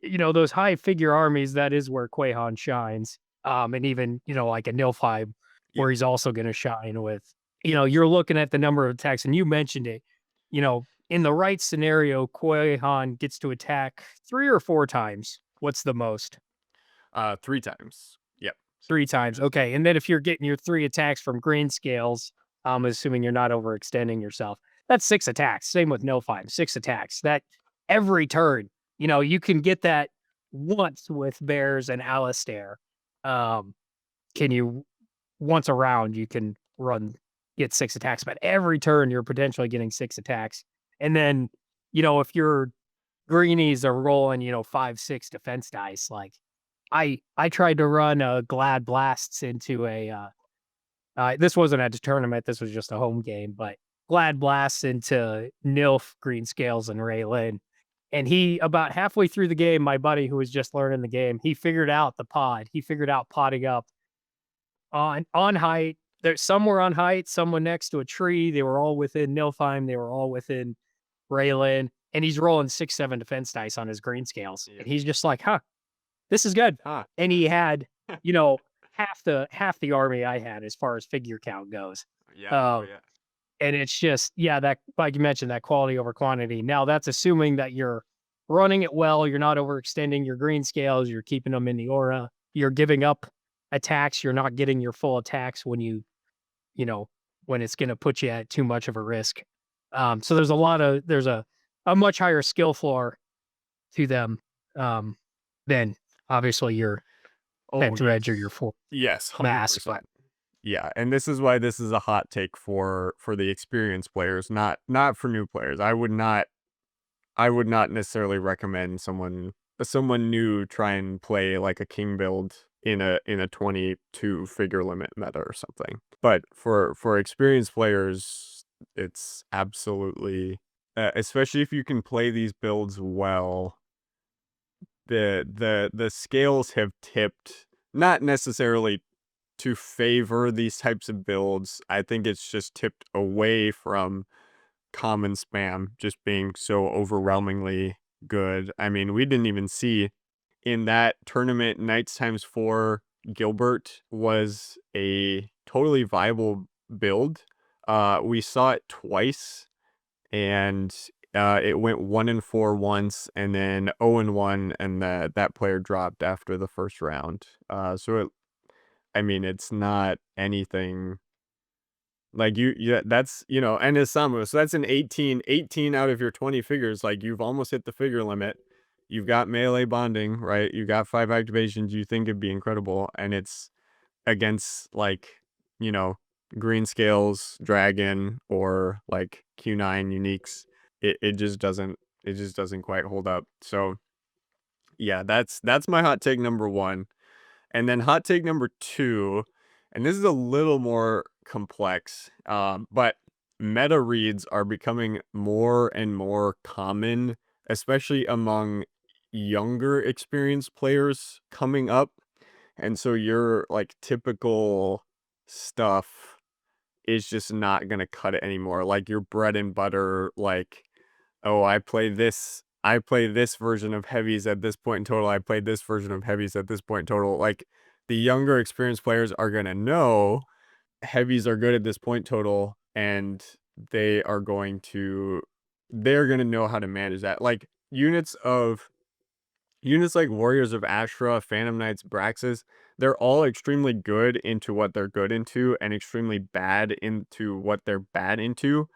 where those high figure armies. That is where Quahan shines. And even like a Nilfheim, Yeah. where he's also going to shine with. You're looking at the number of attacks, and you mentioned it. In the right scenario, Quahan gets to attack 3 or 4 times. What's the most? 3 times. Yep. 3 times. Okay. And then if you're getting your 3 attacks from green scales, I'm assuming you're not overextending yourself. That's 6 attacks. Same with Nilfheim, 6 attacks. That every turn, you can get that once with Bears and Alistair. Um, can you once around you can get 6 attacks, but every turn you're potentially getting 6 attacks. And then, if your greenies are rolling, 5, 6 defense dice, like I tried to run a Glad Blasts into this wasn't at a tournament, this was just a home game, but Glad Blasts into Nilf, Green Scales, and Raylin. And he about halfway through the game, my buddy who was just learning the game, he figured out the pod. He figured out potting up on height. Some were on height, some were next to a tree. They were all within Nilfheim, they were all within Raylin, and he's rolling 6, 7 defense dice on his green scales. Yeah. And he's just like, huh, this is good. Ah. And he had, you know, half the army I had as far as figure count goes. Yeah. Oh yeah. And it's just, yeah, that like you mentioned, that quality over quantity. Now that's assuming that you're running it well, you're not overextending your green scales, you're keeping them in the aura, you're giving up attacks, you're not getting your full attacks when you know, when it's gonna put you at too much of a risk. So there's a much higher skill floor to them, um, than obviously your Oh, head threads or your yes. full Yes, mass, but 100%. Yeah, and this is why this is a hot take for the experienced players, not for new players. I would not necessarily recommend someone new try and play like a king build in a 22 figure limit meta or something. But for experienced players, it's absolutely especially if you can play these builds well, the scales have tipped, not necessarily to favor these types of builds. I think it's just tipped away from common spam just being so overwhelmingly good. I mean, we didn't even see in that tournament, Knights times 4 Gilbert was a totally viable build. We saw it twice, and it went 1-4 once, and then 0-1, and that player dropped after the first round. I mean, it's not anything like yeah, that's, and it's Samu, so that's an 18 out of your 20 figures, like, you've almost hit the figure limit. You've got melee bonding, right? You got 5 activations, you think it'd be incredible, and it's against, like, you know, green scales, dragon, or, like, Q9 uniques. It just doesn't quite hold up. So, yeah, that's my hot take number 1. And then hot take number 2, and this is a little more complex, but meta reads are becoming more and more common, especially among younger experienced players coming up. And so your like typical stuff is just not gonna cut it anymore. Like your bread and butter, like, oh, I play this version of heavies at this point in total. I played this version of heavies at this point in total. Like the younger experienced players are gonna know heavies are good at this point total, and they are they're gonna know how to manage that. Like units like Warriors of Ashra, Phantom Knights, Braxes, they're all extremely good into what they're good into and extremely bad into what they're bad into.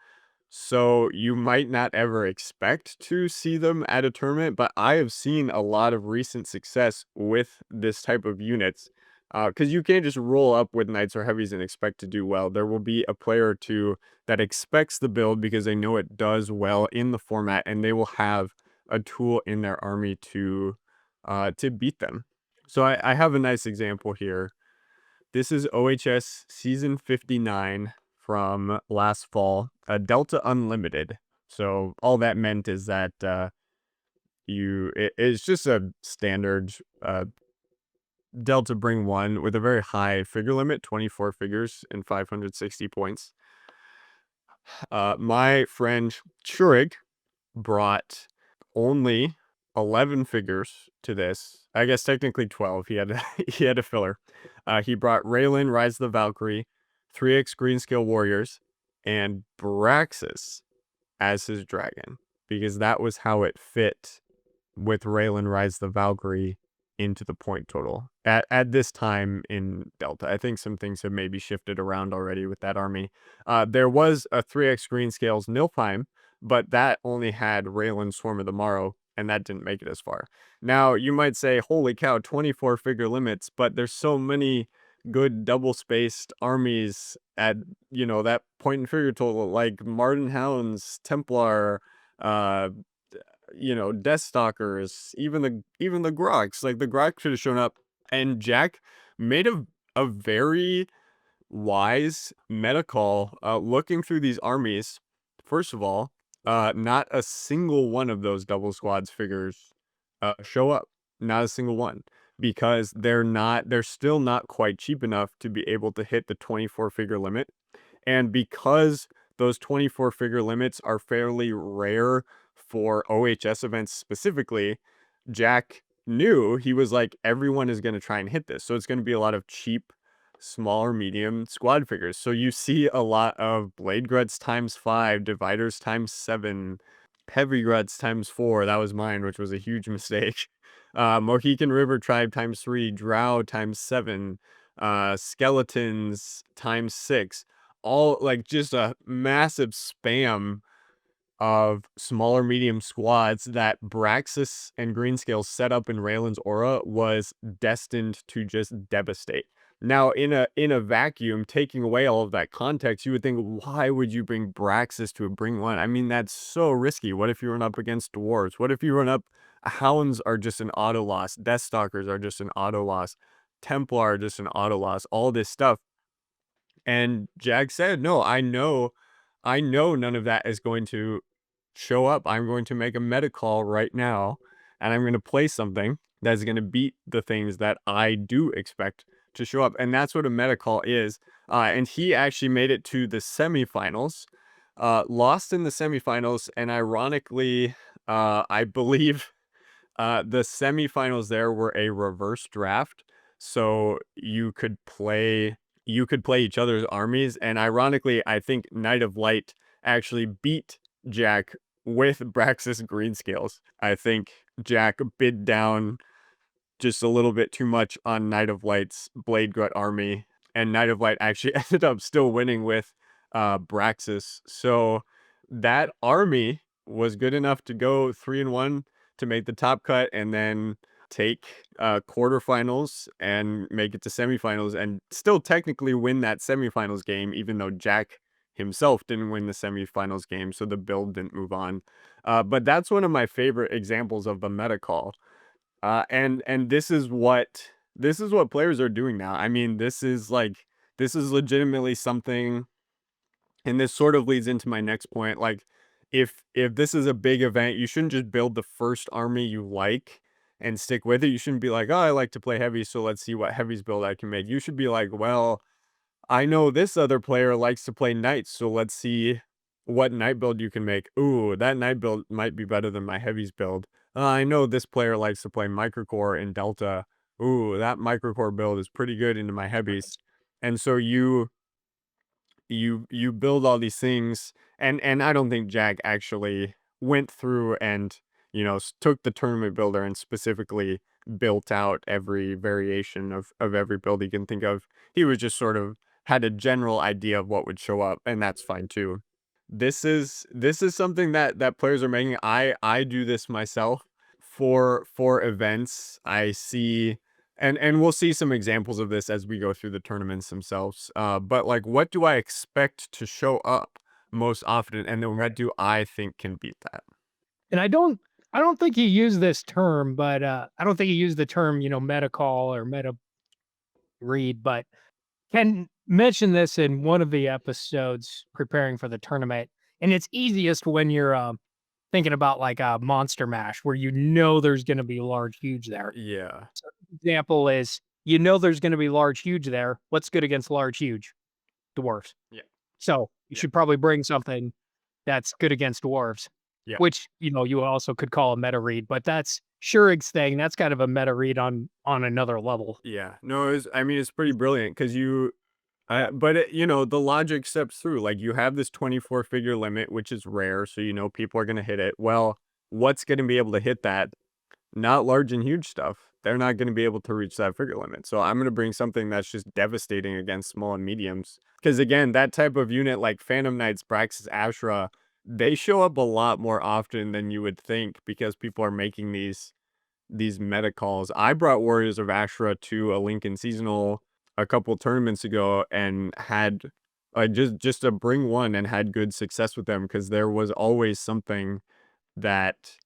So you might not ever expect to see them at a tournament, but I have seen a lot of recent success with this type of units. Because you can't just roll up with knights or heavies and expect to do well. There will be a player or two that expects the build because they know it does well in the format, and they will have a tool in their army to beat them. So I have a nice example here. This is OHS Season 59 from last fall, Delta Unlimited. So all that meant is that it's just a standard Delta Bring 1 with a very high figure limit, 24 figures and 560 points. My friend Churig brought only 11 figures to this. I guess technically 12. He had a filler. He brought Raylan, Rise of the Valkyrie, 3x Greenscale Warriors, and Braxis as his dragon, because that was how it fit with Raylan, Rise the Valkyrie into the point total at this time in Delta. I think some things have maybe shifted around already with that army. There was a 3x Greenscales Nilfheim, but that only had Raylan, Swarm of the Morrow, and that didn't make it as far. Now, you might say, holy cow, 24 figure limits, but there's so many good double-spaced armies at, that point and figure total, like Martin Hounds, Templar, uh, Deathstalkers, even the Groks. Like the Grok should have shown up, and Jack made a very wise meta call, looking through these armies. First of all, not a single one of those double squads figures show up. Not a single one. Because they're still not quite cheap enough to be able to hit the 24 figure limit. And because those 24 figure limits are fairly rare for OHS events specifically, Jack knew, he was like, everyone is going to try and hit this. So it's going to be a lot of cheap, smaller, medium squad figures. So you see a lot of Blade Gruts times 5, Dividers times 7, Heavy Gruts times 4, that was mine, which was a huge mistake. Mohican River Tribe times 3, Drow times 7, Skeletons times 6. All like just a massive spam of smaller medium squads that Braxis and Greenscale set up in Raylan's aura was destined to just devastate. Now, in a vacuum, taking away all of that context, you would think, why would you bring Braxis to a bring one? I mean, that's so risky. What if you run up against dwarves? What if you run up hounds are just an auto loss, Deathstalkers are just an auto loss, Templar are just an auto loss, all this stuff. And Jag said, no, I know none of that is going to show up. I'm going to make a meta call right now, and I'm going to play something that's going to beat the things that I do expect to show up. And that's what a meta call is. And he actually made it to the semifinals, lost in the semifinals. And ironically, I believe the semifinals there were a reverse draft, so you could play each other's armies, and ironically, I think Knight of Light actually beat Jack with Braxis Greenscales. I think Jack bid down just a little bit too much on Knight of Light's Blade Gut army, and Knight of Light actually ended up still winning with Braxis. So that army was good enough to go 3-1 to make the top cut, and then take quarterfinals and make it to semifinals, and still technically win that semifinals game, even though Jack himself didn't win the semifinals game, so the build didn't move on. But that's one of my favorite examples of the meta call. And this is what players are doing now. I mean, this is legitimately something, and this sort of leads into my next point. Like, if this is a big event, you shouldn't just build the first army you like and stick with it. You shouldn't be like, oh, I like to play heavy, so let's see what heavies build I can make. You should be like, well, I know this other player likes to play knights, so let's see what knight build you can make. Ooh, that knight build might be better than my heavies build. I know this player likes to play microcore in Delta. Ooh, that microcore build is pretty good into my heavies. And so you build all these things, and I don't think Jack actually went through and took the tournament builder and specifically built out every variation of every build he can think of. He was just sort of had a general idea of what would show up, and that's fine too. This is something that players are making. I do this myself for events. I see, and we'll see some examples of this as we go through the tournaments themselves. But like, what do I expect to show up most often, and then what do I think can beat that? And I don't think he used this term, but, I don't think he used the term, meta call or meta read, but Ken mentioned this in one of the episodes preparing for the tournament, and it's easiest when you're, thinking about, like, a monster mash where there's gonna be large, huge there. Yeah, So, example is, there's gonna be large, huge there. What's good against large, huge? Dwarfs. yeah, So, you yeah, should probably bring something that's good against dwarves, yeah. which, you also could call a meta read, but that's Schurig's thing. That's kind of a meta read on another level. Yeah, no, I mean, it's pretty brilliant because but the logic steps through. Like, you have this 24 figure limit, which is rare, so people are gonna hit it. Well, what's gonna be able to hit that? Not large and huge stuff. They're not gonna be able to reach that figure limit. So I'm gonna bring something that's just devastating against small and mediums. Because again, that type of unit like Phantom Knights, Braxis, Ashra, they show up a lot more often than you would think because people are making these meta calls. I brought Warriors of Ashra to a Lincoln Seasonal a couple tournaments ago and had just a bring one and had good success with them because there was always something that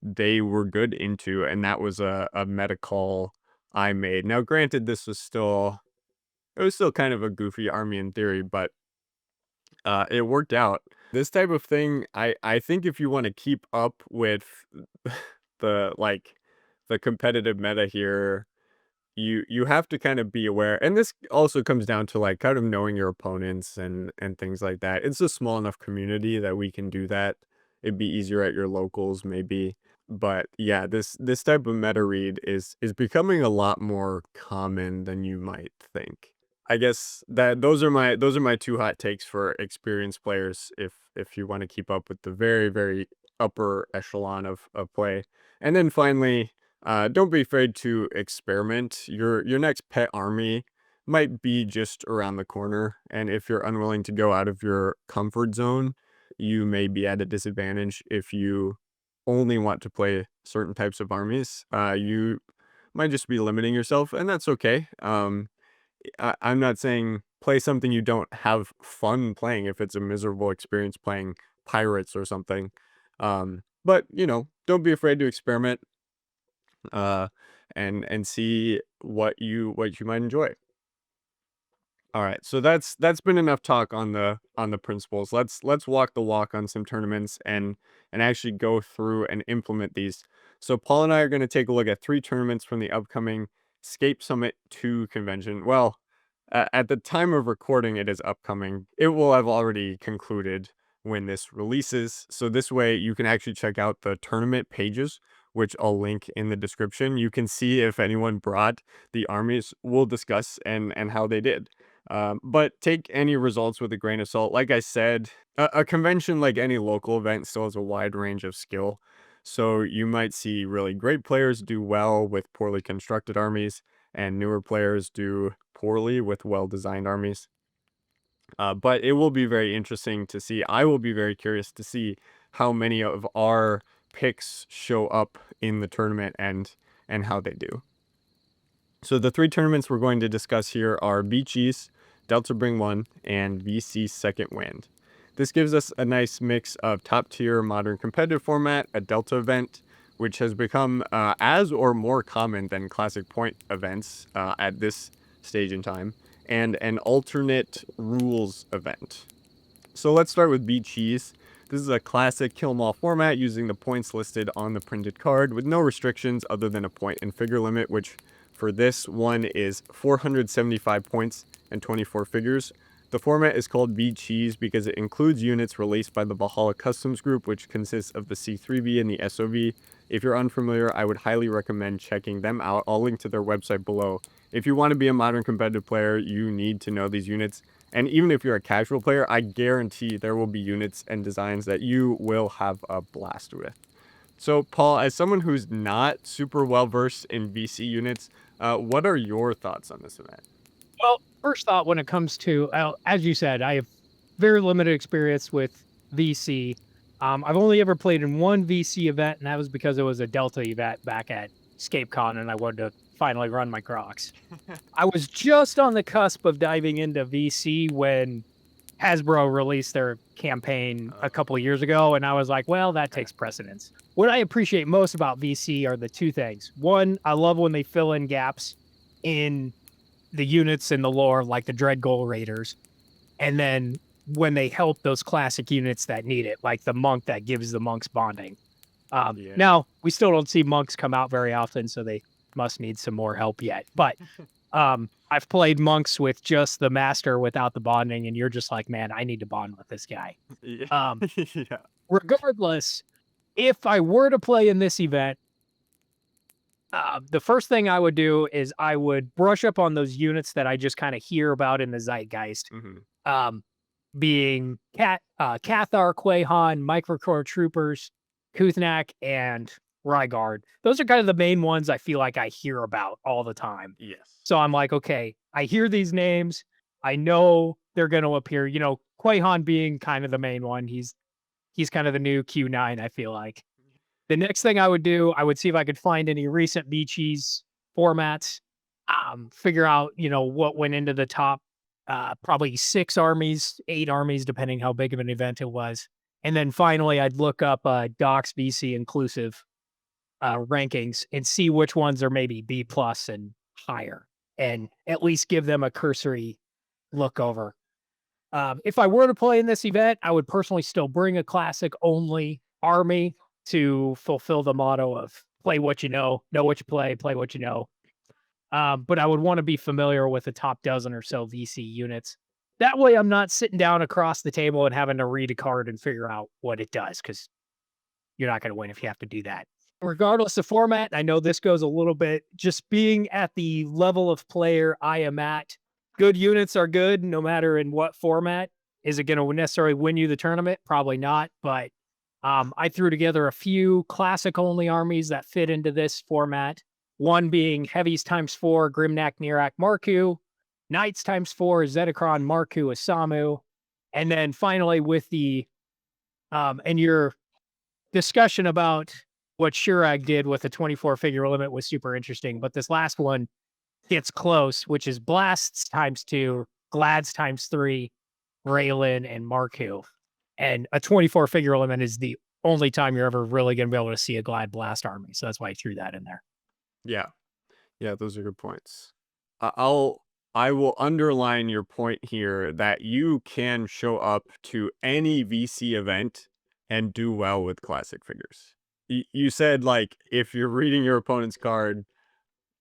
they were good into, and that was a meta call I made. Now, granted, it was still kind of a goofy army in theory, but it worked out. This type of thing, I think if you want to keep up with the competitive meta here, you have to kind of be aware, and this also comes down to like kind of knowing your opponents and things like that. It's a small enough community that we can do that. It'd be easier at your locals maybe, but yeah, this type of meta read is becoming a lot more common than you might think. I guess that those are my two hot takes for experienced players if you want to keep up with the very, very upper echelon of play. And then finally, don't be afraid to experiment. Your next pet army might be just around the corner, and if you're unwilling to go out of your comfort zone, you may be at a disadvantage if you only want to play certain types of armies. You might just be limiting yourself, and that's okay. I'm not saying play something you don't have fun playing if it's a miserable experience playing pirates or something. But don't be afraid to experiment, uh, and see what you might enjoy. All right, so that's been enough talk on the principles. Let's walk the walk on some tournaments and actually go through and implement these. So Paul and I are going to take a look at 3 tournaments from the upcoming Scape Summit II convention. Well, at the time of recording, it is upcoming. It will have already concluded when this releases. So this way you can actually check out the tournament pages, which I'll link in the description. You can see if anyone brought the armies. We'll discuss and how they did. But take any results with a grain of salt. Like I said, a convention, like any local event, still has a wide range of skill. So you might see really great players do well with poorly constructed armies, and newer players do poorly with well-designed armies. But it will be very interesting to see. I will be very curious to see how many of our picks show up in the tournament and how they do. So the 3 tournaments we're going to discuss here are Beachies, Delta Bring 1, and VC Second Wind. This gives us a nice mix of top-tier modern competitive format, a Delta event, which has become as or more common than classic point events at this stage in time, and an alternate rules event. So let's start with Beat Cheese. This is a classic kill 'em all format using the points listed on the printed card with no restrictions other than a point and figure limit, which for this one is 475 points and 24 figures. The format is called Beat Cheese because it includes units released by the Valhalla Customs Group, which consists of the C3V and the SOV. If you're unfamiliar, I would highly recommend checking them out. I'll link to their website below. If you want to be a modern competitive player, you need to know these units. And even if you're a casual player, I guarantee there will be units and designs that you will have a blast with. So, Paul, as someone who's not super well versed in VC units, what are your thoughts on this event? Well, first thought when it comes to, as you said, I have very limited experience with VC. I've only ever played in one VC event, and that was because it was a Delta event back at ScapeCon, and I wanted to finally run my Crocs. I was just on the cusp of diving into VC when Hasbro released their campaign a couple of years ago, and I was like, well, that takes precedence. What I appreciate most about VC are the 2 things. One, I love when they fill in gaps in the units in the lore, like the Dread Goal Raiders, and then when they help those classic units that need it, like the monk that gives the monks bonding. Yeah. Now, we still don't see monks come out very often, so they must need some more help yet. But I've played monks with just the master without the bonding, and you're just like, man, I need to bond with this guy. Yeah. Um, Yeah. Regardless, if I were to play in this event, the first thing I would do is I would brush up on those units that I just kind of hear about in the zeitgeist. Mhm. Um, being Cathar, Quahan, Microcore Troopers, Kuthnak, and Rygard. Those are kind of the main ones I feel like I hear about all the time. Yes. So I'm like, okay, I hear these names. I know they're going to appear. Quahan being kind of the main one. He's kind of the new Q9, I feel like. The next thing I would do, I would see if I could find any recent Beachies formats, figure out, what went into the top, probably 6 armies, 8 armies, depending how big of an event it was. And then finally, I'd look up Docs VC inclusive rankings and see which ones are maybe B plus and higher, and at least give them a cursory look over. If I were to play in this event, I would personally still bring a classic only army to fulfill the motto of play what you know what you play what you know. But I would want to be familiar with the top dozen or so VC units. That way, I'm not sitting down across the table and having to read a card and figure out what it does, because you're not going to win if you have to do that. Regardless of format, I know this goes a little bit just being at the level of player I am at. Good units are good no matter in what format. Is it going to necessarily win you the tournament? Probably not, but I threw together a few classic only armies that fit into this format. One being Heavies times 4, Grimnak, Nirak, Marku, Knights times 4, Zedekron, Marku, Asamu. And then finally with the and your discussion about what Shirag did with the 24 figure limit was super interesting. But this last one gets close, which is Blasts times 2, Glads times 3, Raylan, and Marku. And a 24 figure limit is the only time you're ever really going to be able to see a Glad Blast army. So that's why I threw that in there. Yeah. Yeah, those are good points. I'll I will underline your point here that you can show up to any VC event and do well with classic figures. You said like if you're reading your opponent's card,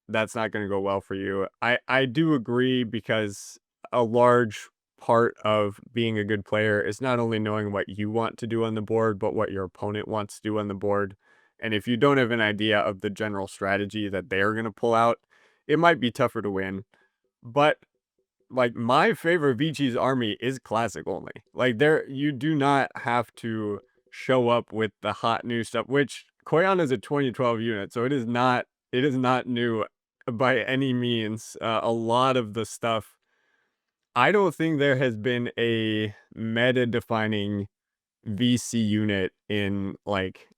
that's not going to go well for you. I do agree because a large part of being a good player is not only knowing what you want to do on the board, but what your opponent wants to do on the board. And if you don't have an idea of the general strategy that they're going to pull out, it might be tougher to win. But like my favorite Vichi's army is classic only. Like there, you do not have to show up with the hot new stuff, which Koyan is a 2012 unit, so it is not new by any means. A lot of the stuff, I don't think there has been a meta defining VC unit in like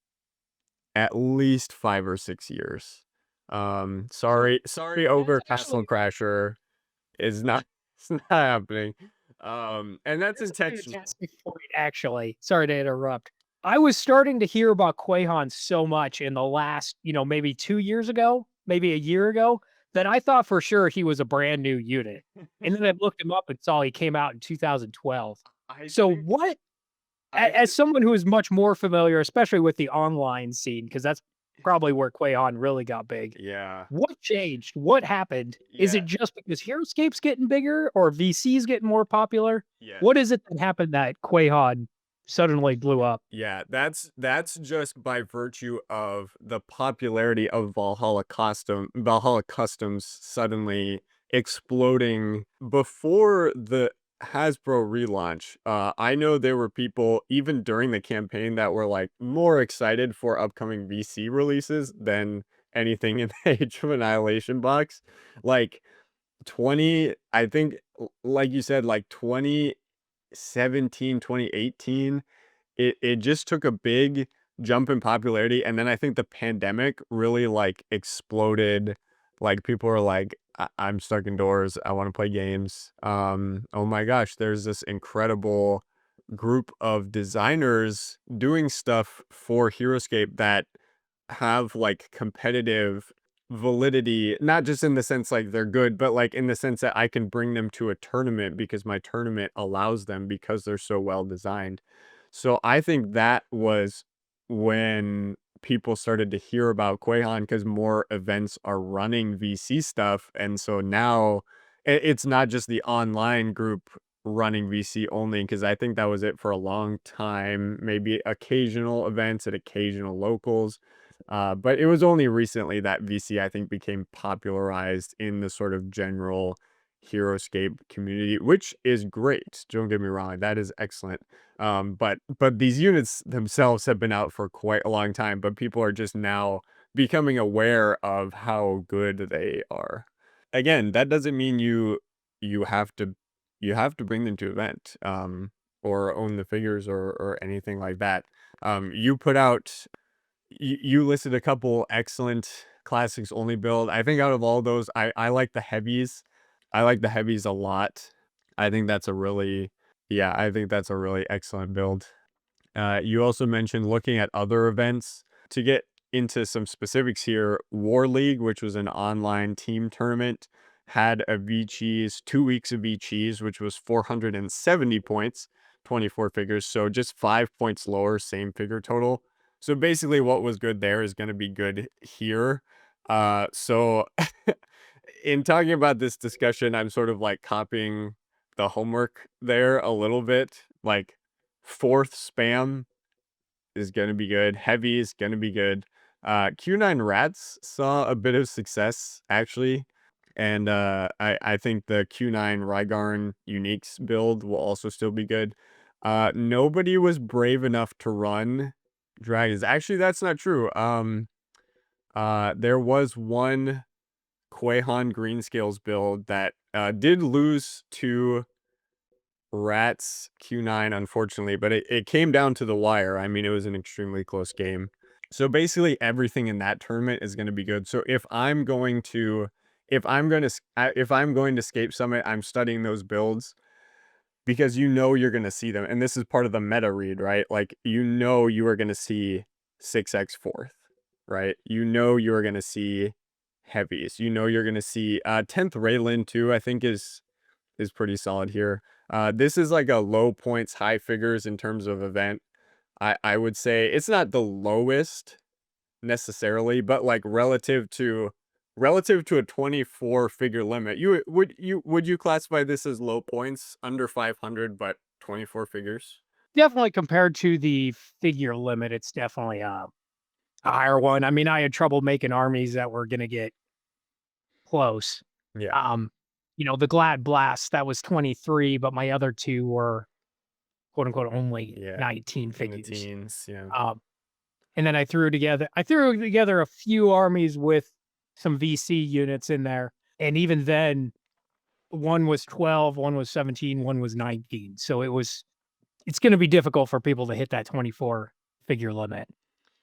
at least 5 or 6 years. Sorry, Ogre Castle Actually, Crasher is not it's not happening. And that's that's a intentional. fantastic point, actually. Sorry to interrupt. I was starting to hear about Quahan so much in the last, maybe 2 years ago, maybe a year ago, that I thought for sure he was a brand new unit. And then I looked him up and saw he came out in 2012. I So think what I as someone who is much more familiar, especially with the online scene, because that's probably where Quahan really got big. yeah. What changed? What happened? Is Yeah. it just because Heroscape's getting bigger or VC's getting more popular? Yeah. What is it that happened that Quahan suddenly blew up? Yeah, that's just by virtue of the popularity of Valhalla Customs suddenly exploding before the Hasbro relaunch. I know there were people even during the campaign that were like more excited for upcoming VC releases than anything in the Age of Annihilation box. Like 20, I think like you said, like 2017, 2018, it just took a big jump in popularity, and then I think the pandemic really, like, exploded, like, people were like, I'm stuck indoors, I wanna play games." Oh my gosh, there's this incredible group of designers doing stuff for Heroscape that have, like, competitive validity, not just in the sense, like, they're good, but, like, in the sense that I can bring them to a tournament because my tournament allows them because they're so well designed. So I think that was when people started to hear about Quahan because more events are running VC stuff, and so now it's not just the online group running VC only because I think that was it for a long time, maybe occasional events at occasional locals. But it was only recently that VC, I think, became popularized in the sort of general Heroscape community, which is great. Don't get me wrong, that is excellent. But these units themselves have been out for quite a long time, but people are just now becoming aware of how good they are. Again, that doesn't mean you have to you have to bring them to event, or own the figures or anything like that. You put out you listed a couple excellent classics only build. I think out of all those, I like the heavies. I like the heavies a lot. I think that's a really yeah, I think that's a really excellent build. You also mentioned looking at other events. To get into some specifics here, War League, which was an online team tournament, had a V Cheese, 2 weeks of V Cheese, which was 470 points, 24 figures. So just 5 points lower, same figure total. So basically, what was good there is going to be good here. So in talking about this discussion, I'm sort of like copying the homework there a little bit. Like, fourth spam is gonna be good. Heavy is gonna be good. Q9 Rats saw a bit of success actually, and I think the Q9 Rygarn Uniques build will also still be good. Nobody was brave enough to run dragons. Actually, that's not true. There was one Quahan Greenscales build that did lose to Rats Q9, unfortunately, but it came down to the wire. I mean, it was an extremely close game. So basically, everything in that tournament is going to be good. So if I'm going to Scape Summit, I'm studying those builds because you know you're going to see them, and this is part of the meta read, right? Like you know you are going to see 6x fourth, right? You know you are going to see heavies. You know you're going to see 10th Raylan too. I think is pretty solid here. This is like a low points, high figures in terms of event. I would say it's not the lowest necessarily, but like relative to a 24 figure limit, would you classify this as low points under 500 but 24 figures? Definitely compared to the figure limit, it's definitely a higher one. I mean, I had trouble making armies that were gonna get close. Yeah, Um, the Glad Blast, that was 23, but my other 2 were quote unquote only yeah, 19 in the figures. teens, yeah. Um, and then I threw together a few armies with some VC units in there. And even then, one was 12, one was 17, one was 19. So it's gonna be difficult for people to hit that 24 figure limit.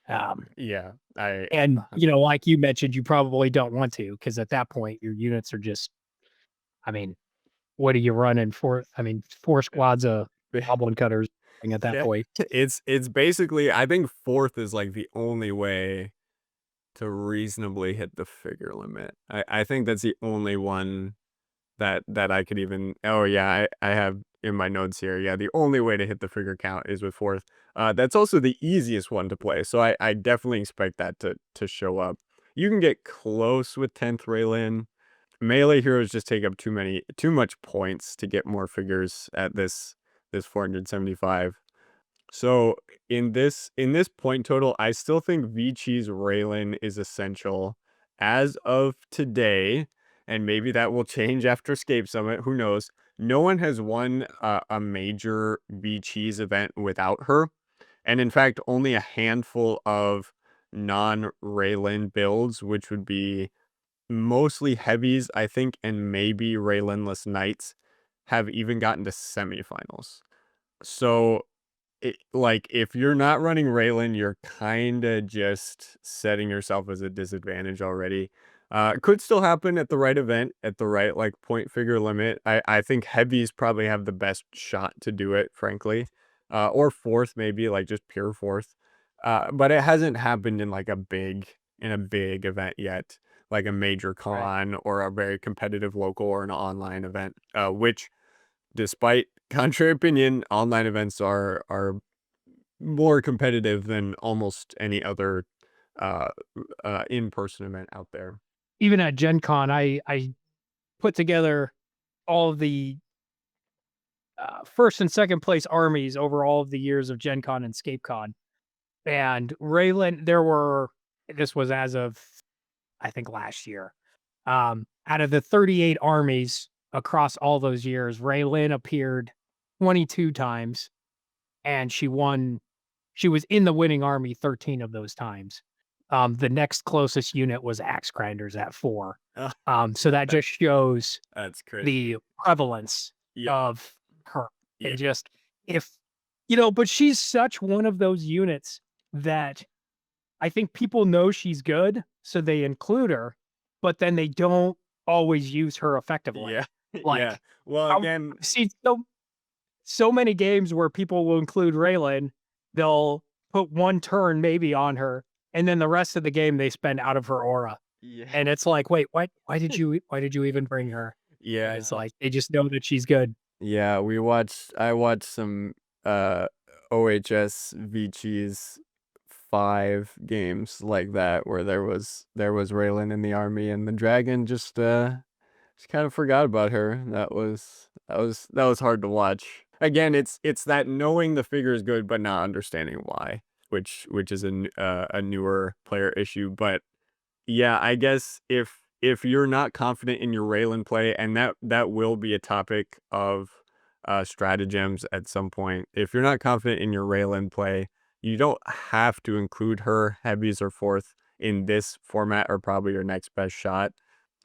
Um, Yeah, I and, 100. like you mentioned, you probably don't want to because at that point, your units are just, I mean, what are you running for? I mean, 4 squads of goblin cutters at that Yeah, point. it's basically I think fourth is like the only way to reasonably hit the figure limit. I think that's the only one that I could even. Oh yeah, I have in my notes here. Yeah, the only way to hit the figure count is with fourth. That's also the easiest one to play, so I definitely expect that to show up. You can get close with 10th Raylan. Melee heroes just take up too much points to get more figures at this 475. So in this point total, I still think Vichi's Raylan is essential as of today, and maybe that will change after Scape Summit. Who knows? No one has won a major Vichi's event without her, and in fact, only a handful of non-Raylan builds, which would be mostly heavies, I think, and maybe Raylanless Knights, have even gotten to semifinals. So like, if you're not running Raylan, you're kinda just setting yourself as a disadvantage already. Could still happen at the right event, at the right, like, point figure limit. I think heavies probably have the best shot to do it, frankly. Or fourth, maybe, like, just pure fourth. But it hasn't happened in a big event yet, like a major Right. con or a very competitive local or an online event, which despite contrary opinion, online events are more competitive than almost any other uh in-person event out there. Even at Gen Con, I put together all of the, first and second place armies over all of the years of Gen Con and Scape Con. And Raylan, this was as of, I think, last year. Out of the 38 armies across all those years, Raylan appeared 22 times, and she was in the winning army 13 of those times. The next closest unit was Axe Grinders at 4. Ugh, So that that just shows that's crazy. the prevalence Yep, of her. And yep. just if but she's such one of those units that I think people know she's good, so they include her, but then they don't always use her Yeah. effectively. Yeah. Like, Well, again, I've seen so many games where people will include Raylan, they'll put 1 turn maybe on her, and then the rest of the game they spend out of her aura. yeah. And it's like, "Wait, what? Why did you even bring her?" And it's Yeah. like, they just know that she's good. Yeah, I watched some OHS VG's 5 games like that where there was Raylan in the army and the dragon just kind of forgot about her. That was hard to watch. Again, it's that knowing the figure is good but not understanding why, which is a newer player issue. But yeah, I guess if you're not confident in your Raylan play, and that will be a topic of stratagems at some point. If you're not confident in your Raylan play, You don't have to include her. Heavies or fourth in this format are probably your next best shot.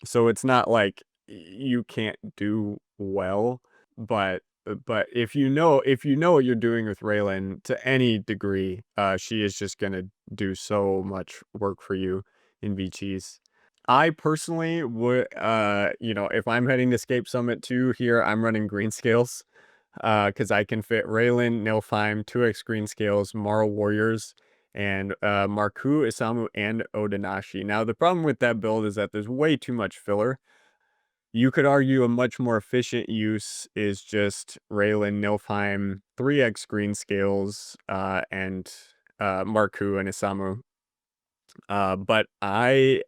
So it's not like you can't do well, but if you know what you're doing with Raylan to any degree, she is just gonna do so much work for you in VCs. I personally would, if I'm heading to Scape Summit II here, I'm running green scales, because I can fit Raylan, Nilfheim, 2x green scales, Marl Warriors, and Marku, Isamu, and Odenashi. Now, the problem with that build is that there's way too much filler. You could argue a much more efficient use is just Raylan, Nilfheim, 3x green scales, and Marku and Isamu. But I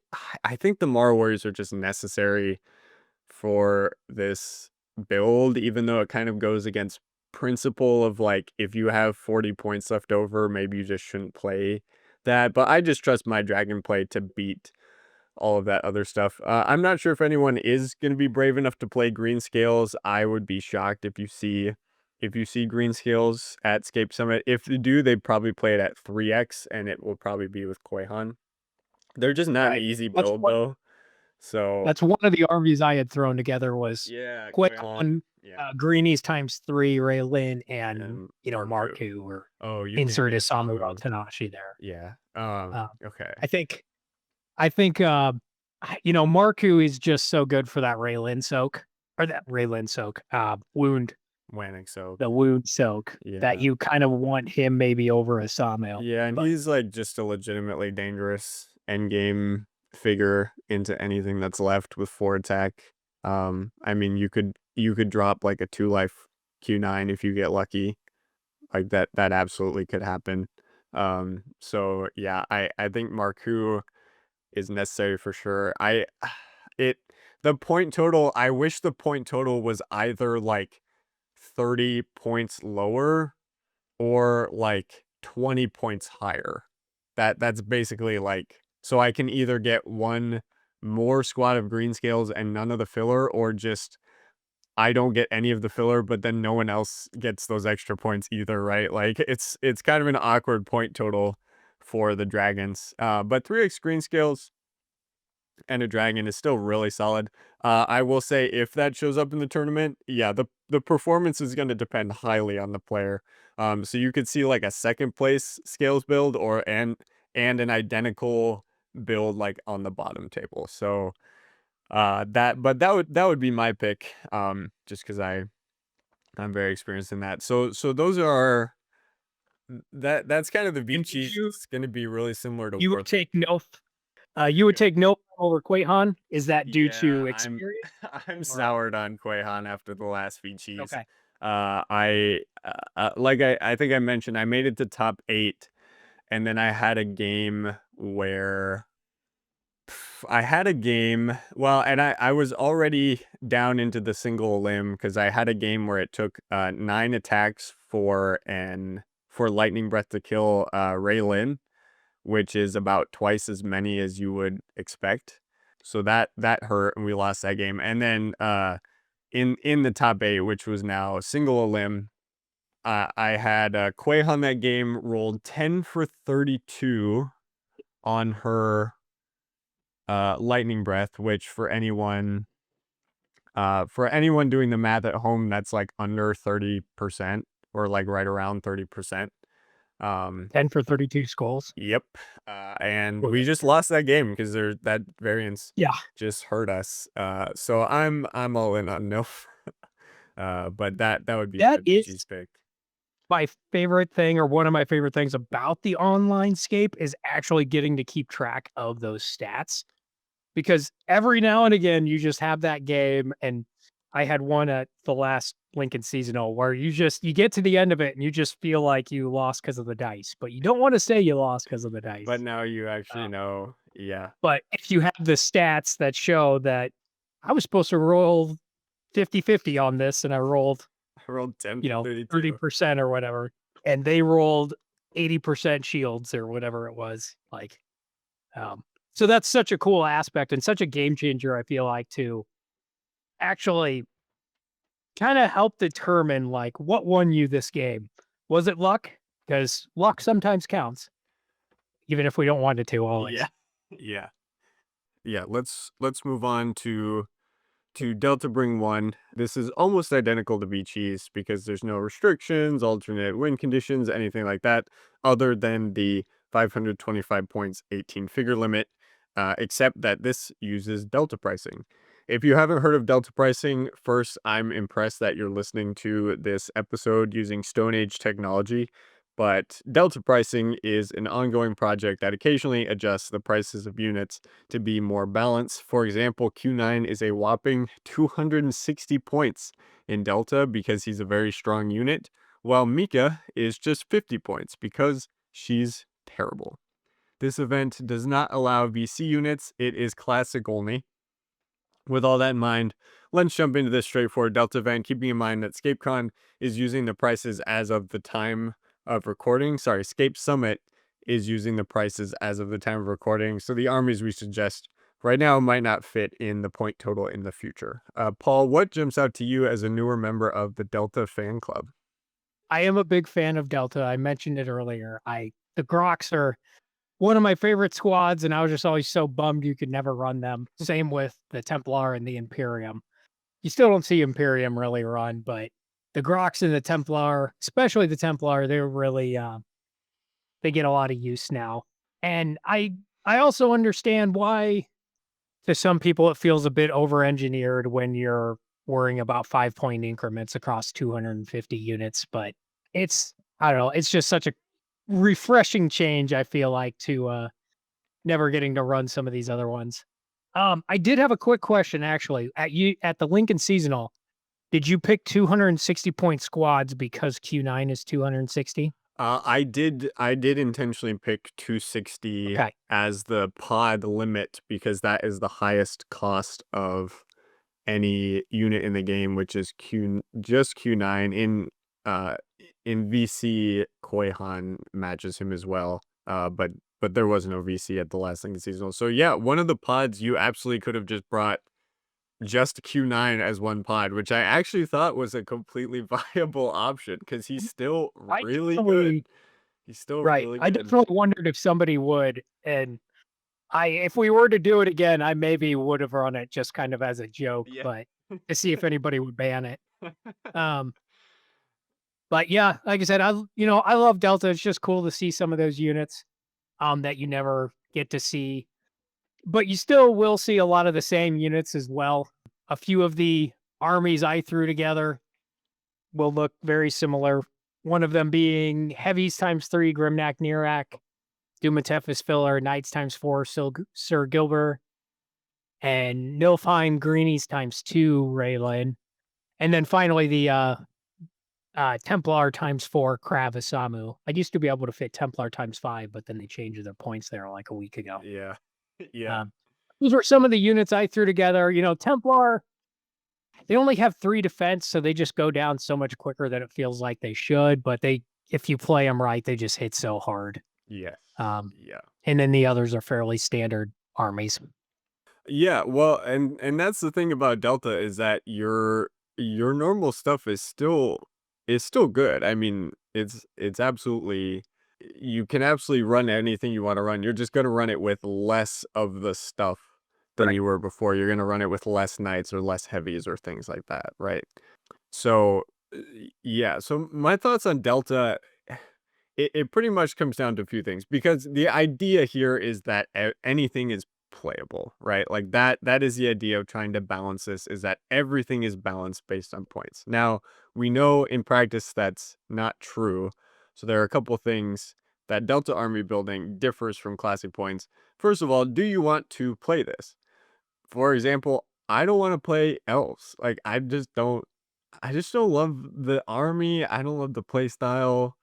think the Marl Warriors are just necessary for this build, even though it kind of goes against principle of like if you have 40 points left over, maybe you just shouldn't play that. But I just trust my dragon play to beat all of that other stuff. I'm not sure if anyone is going to be brave enough to play green scales. I would be shocked if you see green scales at Scape Summit. If they do, they'd probably play it at 3x, and it will probably be with Koihan. They're just not an Right. easy That's build what though. So that's one of the armies I had thrown together was yeah, Koihan. Qui-Gon, Yeah, Greenies times 3, Raylan, and, and Marku. Marku or Oh, you think insert Isamu or Isamu? Tanashi there. Yeah. Uh, Okay. I think I think, Marku is just so good for that Raylan soak or that Raylan soak, wound, Wanning so. the wound soak that Yeah. you kind of want him maybe over Isamu. Yeah, and But he's like just a legitimately dangerous endgame figure into anything that's left with 4 attack. I mean, you could drop like a 2 life Q9 if you get lucky. Like that absolutely could happen. So yeah, I think Marku is necessary for sure. It the point total, I wish the point total was either like 30 points lower or like 20 points higher. That's basically like so I can either get one more squad of green scales and none of the filler, or just I don't get any of the filler, but then no one else gets those extra points either, right? Like it's kind of an awkward point total for the dragons. But 3x green scales and a dragon is still really solid. I will say if that shows up in the tournament, yeah, the performance is going to depend highly on the player. So you could see like a second place scales build and an identical build like on the bottom table. So that would be my pick. Just because I'm very experienced in that. So those are that's kind of the and Vici. It's going to be really similar to you would Warth. take you would take no over Qui-Han? Is that due Yeah, to I'm experience I'm or soured on Quahan after the last few cheese. okay. I think I mentioned I made it to top 8, and then I had a game where I had a game. Well, and I was already down into the single limb because I had a game where it took 9 attacks for lightning breath to kill Raylin, which is about twice as many as you would expect. So that hurt, and we lost that game. And then in the top 8, which was now single limb, I had Quay on that game, rolled 10 for 32 on her lightning breath, which for anyone doing the math at home, that's like under 30% or like right around 30%. 10 for 32 skulls. Yep. And we Okay. just lost that game because that variance Yeah, just hurt us. So I'm all in on no. But that would be that my BG's is pick. my favorite thing or one of my favorite things about the online scape is actually getting to keep track of those stats because every now and again you just have that game and I had one at the last Lincoln seasonal where you get to the end of it and you just feel like you lost because of the dice, but you don't want to say you lost because of the But dice. now you actually Uh, know, yeah. but if you have the stats that show that I was supposed to roll 50-50 on this and I rolled I rolled 10 for 32. 30% or whatever, and they rolled 80% shields or whatever it was. Like, so that's such a cool aspect and such a game changer, I feel like, to actually kind of help determine like what won you this game. Was it luck? because luck sometimes counts, even if we don't want it to Yeah. always. Yeah. Yeah, let's move on to Delta Bring 1. This is almost identical to Beach East because there's no restrictions, alternate win conditions, anything like that, other than the 525 points 18 figure limit, except that this uses Delta pricing. If you haven't heard of Delta pricing, first, I'm impressed that you're listening to this episode using Stone Age technology. But Delta pricing is an ongoing project that occasionally adjusts the prices of units to be more balanced. For example, Q9 is a whopping 260 points in Delta because he's a very strong unit, while Mika is just 50 points because she's terrible. This event does not allow VC units, it is classic only. With all that in mind, let's jump into this straightforward Delta event, keeping in mind that ScapeCon is using the prices as of the time of recording. Sorry, Scape Summit is using the prices as of the time of recording. So the armies we suggest right now might not fit in the point total in the future. Paul, what jumps out to you as a newer member of the Delta fan club? I am a big fan of Delta. I mentioned it earlier. The Groks are one of my favorite squads, and I was just always so bummed you could never run them. Same with the Templar and the Imperium. You still don't see Imperium really run, but the Groks and the Templar, especially the Templar, they're really they get a lot of use now. And I also understand why to some people it feels a bit over engineered when you're worrying about 5 point increments across 250 units, but it's I don't know, it's just such a refreshing change, I feel like, to never getting to run some of these other ones. I did have a quick question actually. At the Lincoln Seasonal, did you pick 260 point squads because Q9 is 260? I did intentionally pick 260 Okay. as the pod limit because that is the highest cost of any unit in the game, which is just Q9. In VC, Koihan matches him as well. But there was no VC at the last Lincoln seasonal. So yeah, one of the pods you absolutely could have just brought just Q9 as one pod, which I actually thought was a completely viable option because he's still I really good. definitely He's still right. really I good. definitely wondered if somebody would, and if we were to do it again, I maybe would have run it just kind of as a joke, Yeah. but to see if anybody would ban it. Um, but yeah, like I said, I love Delta. It's just cool to see some of those units that you never get to see. But you still will see a lot of the same units as well. A few of the armies I threw together will look very similar. One of them being heavies times 3, Grimnak Nirak, Dumatefis Filler, Knights times 4, Sir Gilber, and Nilfheim Greenies times 2, Raylan. And then finally the Templar times 4, Kravasamu. I used to be able to fit Templar times 5, but then they changed their points there like a week ago. Yeah. Yeah. Um, those were some of the units I threw together. Templar, they only have 3 defense, so they just go down so much quicker than it feels like they should. But if you play them right, they just hit so hard. Yes. Um, Yeah. and then the others are fairly standard armies. Yeah, well, and that's the thing about Delta is that your normal stuff is still good. I mean, it's absolutely you can absolutely run anything you want to run. You're just going to run it with less of the stuff than Right. you were before. You're going to run it with less knights or less heavies or things like that, right? So, yeah, so my thoughts on Delta it pretty much comes down to a few things because the idea here is that anything is playable, right? Like that is the idea of trying to balance this is that everything is balanced based on points. Now, we know in practice that's not true. So there are a couple things that Delta Army building differs from classic points. First of all, do you want to play this? For example, I don't want to play elves. Like I just don't love the army. I don't love the play style.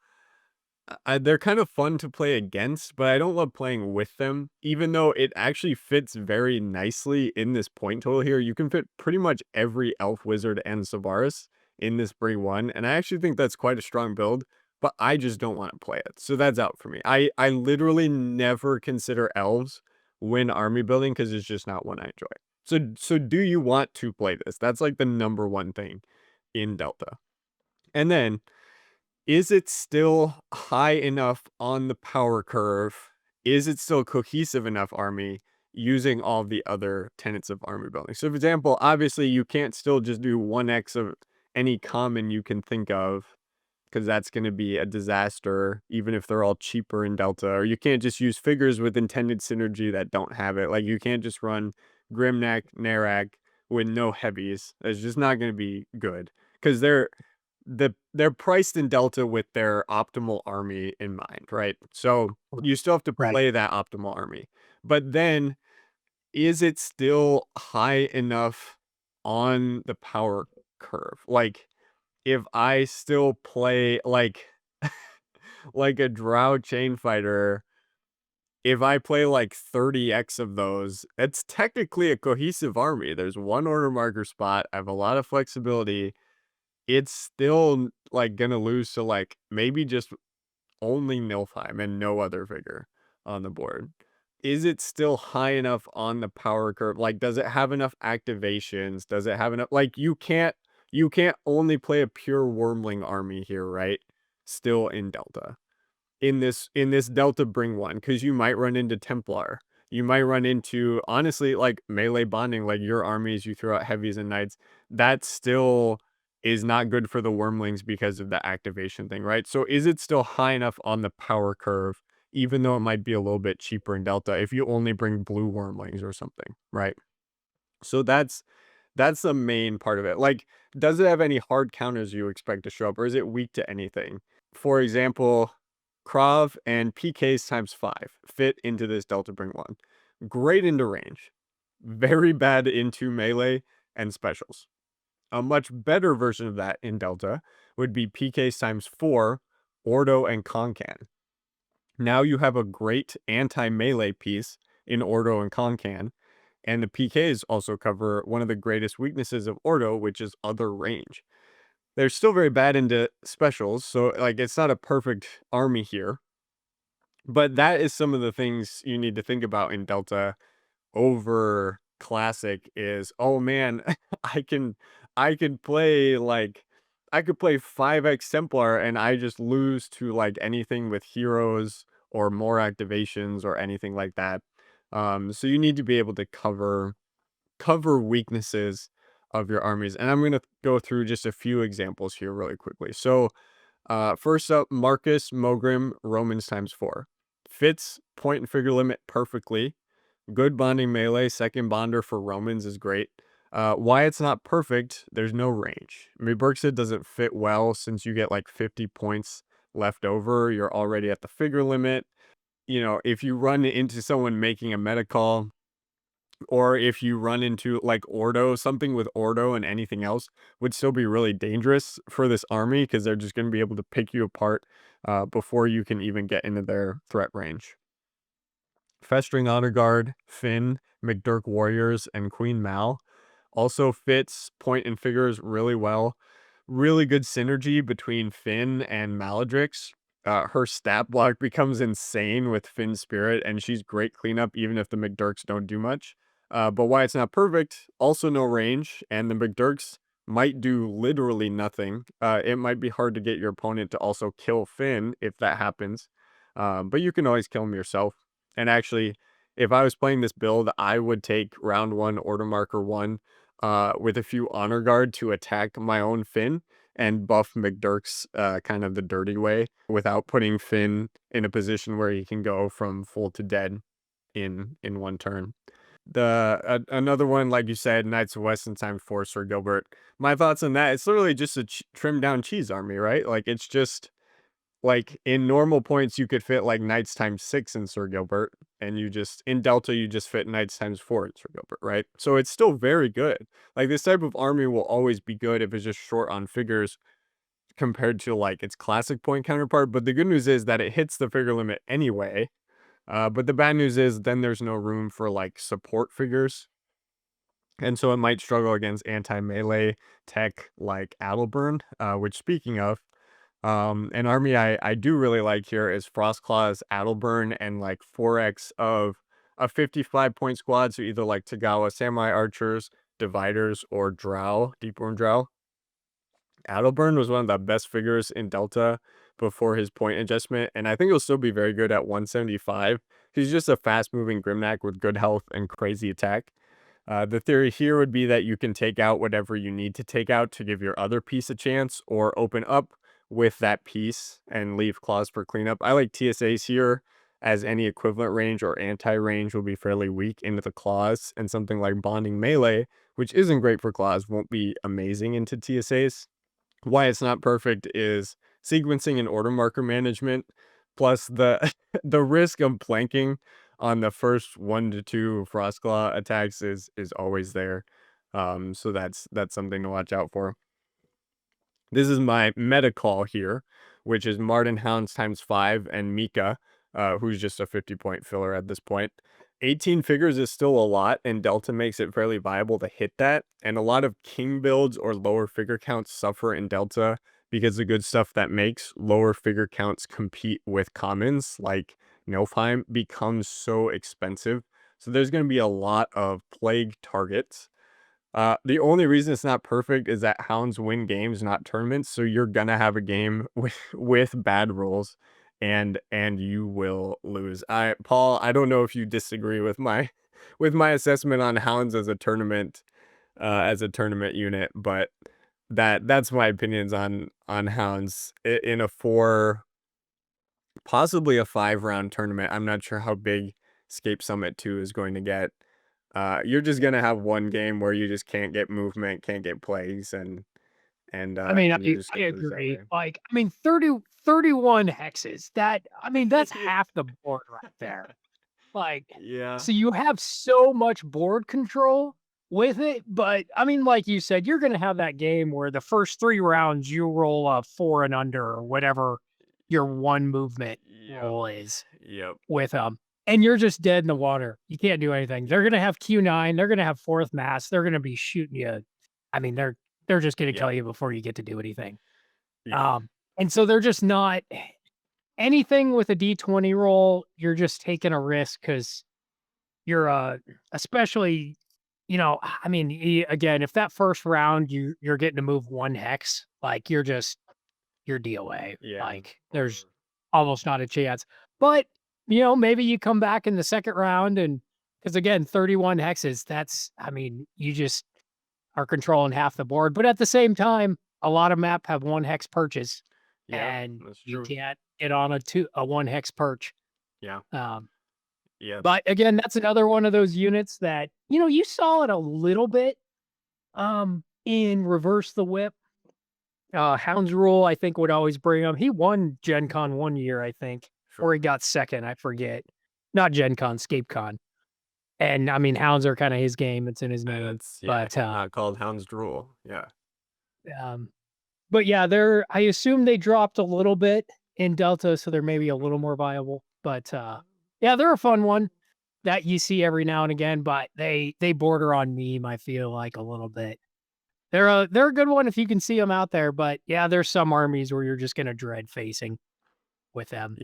They're kind of fun to play against, but I don't love playing with them, even though it actually fits very nicely in this point total here. You can fit pretty much every elf, wizard, and Savaris in this Bring 1, and I actually think that's quite a strong build, but I just don't want to play it. So that's out for me. I literally never consider elves when army building because it's just not one I enjoy. So do you want to play this? That's like the number one thing in Delta. And then is it still high enough on the power curve? Is it still cohesive enough army using all the other tenets of army building? So, for example, obviously you can't still just do 1x of any common you can think of, because that's going to be a disaster, even if they're all cheaper in Delta. Or you can't just use figures with intended synergy that don't have it. Like you can't just run Grimneck, Narak with no heavies. It's just not going to be good because they're priced in Delta with their optimal army in mind, right? So you still have to Right. play that optimal army. But then is it still high enough on the power curve? Like if I still play like a Drow chain fighter, if I play like 30x of those, it's technically a cohesive army. There's one order marker spot. I have a lot of flexibility. It's still like gonna lose to like maybe just only Nilfheim and no other figure on the board. Is it still high enough on the power curve? Like, does it have enough activations? Does it have enough? Like, you can't only play a pure Wormling army here, right? Still in Delta. In this Delta bring one, because you might run into Templar. You might run into honestly like melee bonding, like your armies, you throw out heavies and knights. That still is not good for the Wormlings because of the activation thing, right? So is it still high enough on the power curve, even though it might be a little bit cheaper in Delta if you only bring blue Wormlings or something, right? So that's the main part of it. Like, does it have any hard counters you expect to show up, or is it weak to anything? For example, Krav and PKs times 5 fit into this Delta Bring 1. Great into range. Very bad into melee and specials. A much better version of that in Delta would be PKs times 4, Ordo and Concan. Now you have a great anti-melee piece in Ordo and Concan, and the PKs also cover one of the greatest weaknesses of Ordo, which is other range. They're still very bad into specials, so like it's not a perfect army here. But that is some of the things you need to think about in Delta over Classic is, oh man, I can I could play like I could play 5x Templar and I just lose to like anything with heroes or more activations or anything like that. So you need to be able to cover weaknesses of your armies. And I'm going to go through just a few examples here really quickly. So, first up, Marcus Mogrim Romans times 4. Fits point and figure limit perfectly. Good bonding melee. Second bonder for Romans is great. Why it's not perfect, there's no range. I mean, Berkshire doesn't fit well since you get like 50 points left over. You're already at the figure limit. You know, if you run into someone making a meta call, or if you run into like Ordo, something with Ordo and anything else would still be really dangerous for this army because they're just going to be able to pick you apart before you can even get into their threat range. Festering Honor Guard, Finn, McDurk Warriors, and Queen Mal also fits point and figures really well. Really good synergy between Finn and Maladrix. Her stat block becomes insane with Finn Spirit, and she's great cleanup even if the McDurks don't do much. But why it's not perfect, also no range, and the McDurks might do literally nothing. It might be hard to get your opponent to also kill Finn if that happens. But you can always kill him yourself. And actually, if I was playing this build, I would take round 1, order marker 1, with a few honor guard to attack my own Finn and buff McDurk's kind of the dirty way without putting Finn in a position where he can go from full to dead in one turn. Another one, like you said, Knights of West and Time Force Sir Gilbert. My thoughts on that, it's literally just a trimmed down cheese army, right? Like it's just like in normal points you could fit like Knights times 6 in Sir Gilbert, and you just in Delta you just fit Knights times 4 in Sir Gilbert, right? So it's still very good. Like this type of army will always be good if it's just short on figures compared to like its classic point counterpart. But the good news is that it hits the figure limit anyway. But the bad news is then there's no room for like support figures. And so it might struggle against anti-melee tech like Adelburn, which speaking of, an army I do really like here is Frostclaw's Adelburn and like 4x of a 55 point squad. So either like Tagawa Samurai Archers, Dividers, or Drow, Deepborn Drow. Adelburn was one of the best figures in Delta before his point adjustment, and I think he'll still be very good at 175. He's just a fast-moving Grimnack with good health and crazy attack. The theory here would be that you can take out whatever you need to take out to give your other piece a chance, or open up with that piece and leave claws for cleanup. I like TSAs here, as any equivalent range or anti-range will be fairly weak into the claws, and something like Bonding Melee, which isn't great for claws, won't be amazing into TSAs. Why it's not perfect is sequencing and order marker management, plus the the risk of planking on the first 1 to 2 Frostclaw attacks is always there. So that's something to watch out for. This is my meta call here, which is Martin Hounds times 5 and Mika, who's just a 50-point filler at this point. 18 figures is still a lot, and Delta makes it fairly viable to hit that. And a lot of king builds or lower figure counts suffer in Delta because the good stuff that makes lower figure counts compete with commons, like Nilfheim, becomes so expensive. So there's going to be a lot of plague targets. The only reason it's not perfect is that hounds win games, not tournaments. So you're gonna have a game with bad rolls, and you will lose. Paul, I don't know if you disagree with my with my assessment on hounds as a tournament unit, but that's my opinions on hounds in a 4, possibly a 5 round tournament. I'm not sure how big Scape Summit 2 is going to get. You're just gonna have one game where you just can't get movement, can't get plays, I mean, and you're just I gonna lose that agree. way. Like, I mean, 31 hexes. That's half the board right there. Like, Yeah, so you have so much board control with it, but I mean, like you said, you're gonna have that game where the first 3 rounds you roll a 4 and under or whatever your one movement yep, roll is yep, with them, and you're just dead in the water. You can't do anything. They're gonna have Q9, they're gonna have 4th mass, they're gonna be shooting you. I mean, they're just gonna yep, kill you before you get to do anything. yeah, Um, and so they're just not anything with a D20 roll, you're just taking a risk because you're, especially, I mean, again, if that first round you're getting to move 1 hex, like, you're DOA. yeah, Like, there's or almost not a chance. But, maybe you come back in the second round and because again, 31 hexes, I mean, you just are controlling half the board. But at the same time, a lot of map have 1 hex perches, yeah, and that's you true. can't get on a 1 hex perch. Yeah, Um, yep, but again, that's another one of those units that, you saw it a little bit, in Reverse the Whip. Hounds Rule, I think, would always bring him. He won Gen Con 1 year, I think, or sure. he got second, I forget. Not Gen Con, Scape Con. And I mean, hounds are kind of his game. It's in his And name. that's yeah, But not called Hound's Drool. Yeah, um, but yeah, I assume they dropped a little bit in Delta, so they're maybe a little more viable. But yeah, they're a fun one that you see every now and again, but they border on meme, I feel like a little bit. They're a good one if you can see them out there, but yeah, there's some armies where you're just gonna dread facing with them.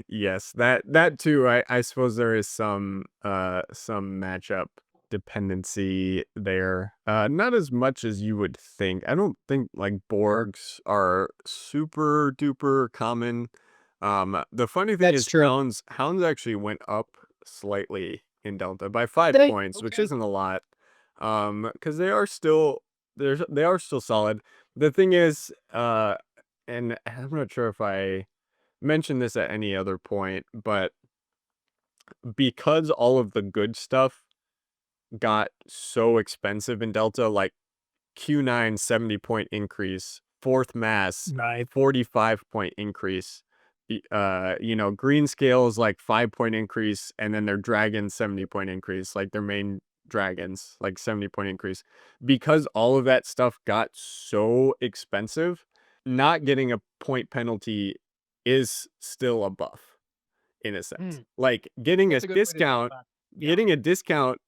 yes, that too. I suppose there is some matchup dependency there. Not as much as you would think. I don't think like Borgs are super duper common. The funny thing That's is true. hounds actually went up slightly in Delta by 5 They points, which okay. isn't a lot. Because they are still solid. The thing is, and I'm not sure if I mentioned this at any other point, but because all of the good stuff got so expensive in Delta, like Q9 70-point increase, fourth mass Right. 45-point increase. Green scale is like 5-point increase, and then their dragon 70-point increase, like their main dragons, like 70-point increase. Because all of that stuff got so expensive, not getting a point penalty is still a buff in a sense. Mm, Like that's a good way to think about it. Yeah. getting a discount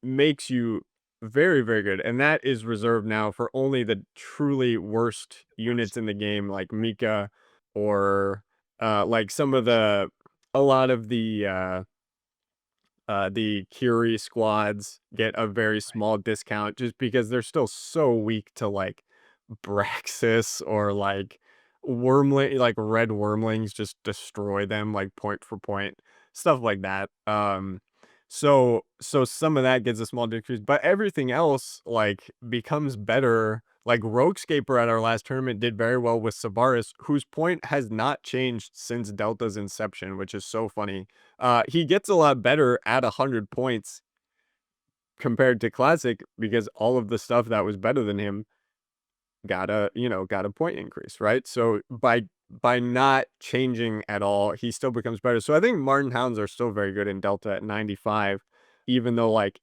makes you very, very good. And that is reserved now for only the truly worst units in the game, like Mika or like some of a lot of the Curie squads get a very Right. small discount just because they're still so weak to like Braxis or like wormling, like red wormlings, just destroy them like point for point, stuff like that. So some of that gets a small decrease, but everything else like becomes better. Like Roguescaper at our last tournament did very well with Sabaris, whose point has not changed since Delta's inception, which is so funny. He gets a lot better at 100 points compared to Classic because all of the stuff that was better than him got a point increase, right? So by not changing at all, he still becomes better. So I think Martin Hounds are still very good in Delta at 95, even though like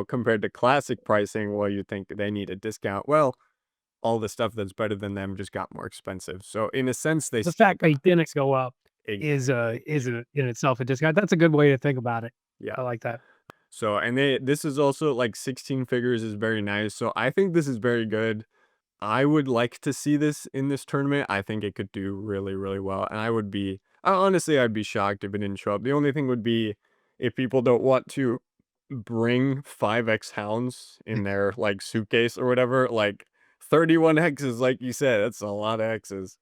compared to classic pricing, well, you think they need a discount. Well, all the stuff that's better than them just got more expensive. So in a sense, they The still fact they got didn't go up exactly. is in itself a discount. That's a good way to think about it. Yeah. I like that. So and this is also like 16 figures is very nice. So I think this is very good. I would like to see this in this tournament. I think it could do really, really well. And honestly, I'd be shocked if it didn't show up. The only thing would be if people don't want to bring 5x hounds in their like suitcase or whatever, like 31 hexes, like you said, that's a lot of hexes.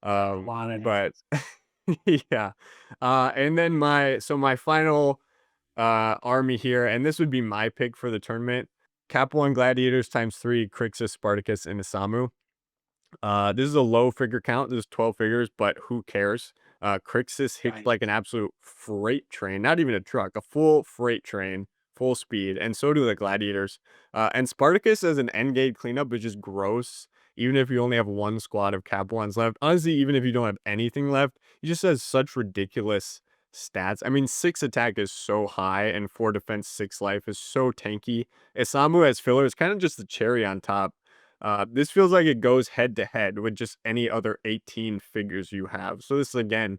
A lot of But X's. yeah. And then my final army here, and this would be my pick for the tournament. Cap 1 Gladiators times 3, Crixus, Spartacus, and Isamu. This is a low figure count. This is 12 figures, but who cares? Crixus hits Right. like an absolute freight train, not even a truck, a full freight train, full speed, and so do the Gladiators. And Spartacus as an endgame cleanup is just gross. Even if you only have one squad of Cap 1s left. Honestly, even if you don't have anything left, he just has such ridiculous stats. I mean, 6 attack is so high, and 4 defense, 6 life is so tanky. Isamu as filler is kind of just the cherry on top. This feels like it goes head to head with just any other 18 figures you have. So this is again,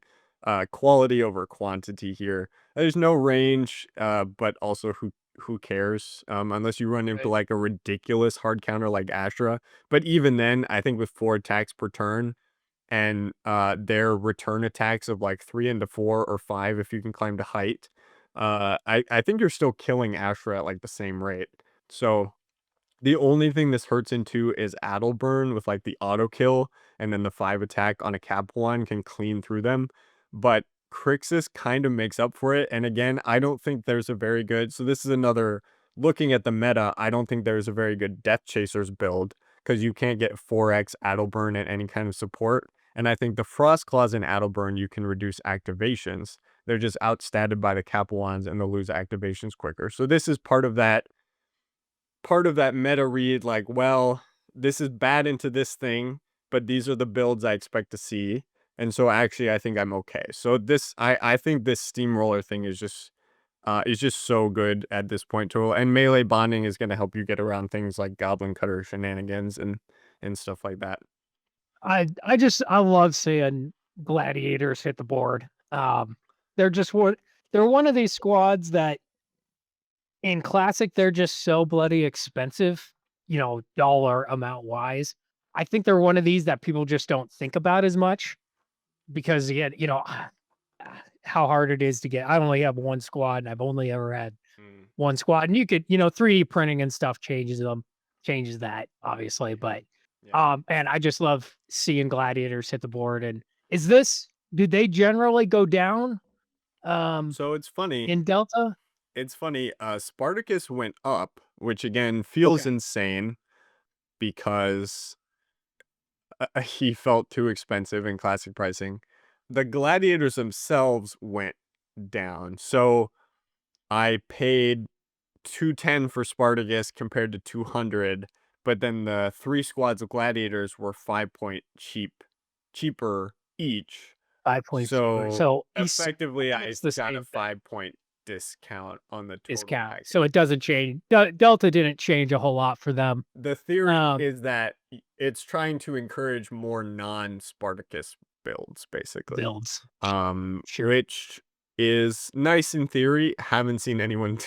quality over quantity here. There's no range, but also who cares? Unless you run into Right. like a ridiculous hard counter like Ashra. But even then, I think with 4 attacks per turn and their return attacks of like 3 into 4 or 5 if you can climb to height, I think you're still killing Ashra at like the same rate. So the only thing this hurts into is Addleburn with like the auto kill and then the 5 attack on a cap 1 can clean through them. But Crixus kind of makes up for it. And again, I don't think there's a very good. So this is another looking at the meta. I don't think there's a very good Death Chasers build because you can't get 4x Addleburn and any kind of support. And I think the Frost Claws and Addleburn, you can reduce activations. They're just outstatted by the cap 1s and they'll lose activations quicker. So this is part of that meta read, like, well, this is bad into this thing, but these are the builds I expect to see. And so actually I think I'm okay. So I think this steamroller thing is just so good at this point total. And melee bonding is gonna help you get around things like Goblin Cutter shenanigans and stuff like that. I love seeing gladiators hit the board. They're just what they're one of these squads that in classic they're just so bloody expensive, dollar amount wise. I think they're one of these that people just don't think about as much because again, how hard it is to get. I only have one squad and I've only ever had Mm, one squad and you could, 3D printing and stuff changes that obviously, but yeah. and I just love seeing gladiators hit the board. And is this do they generally go down um So in Delta? it's funny, Spartacus went up, which again feels Okay. insane because he felt too expensive in classic pricing. The gladiators themselves went down. So I paid 210 for Spartacus compared to 200, but then the 3 squads of gladiators were 5 point cheaper each. 5 points cheaper. So So he's effectively I almost the got a same thing. 5 point discount on the total Discount. So package. it doesn't change. Delta didn't change a whole lot for them. The theory Um, is that it's trying to encourage more non-Spartacus builds, basically. builds. Sure. Which is nice in theory. Haven't seen anyone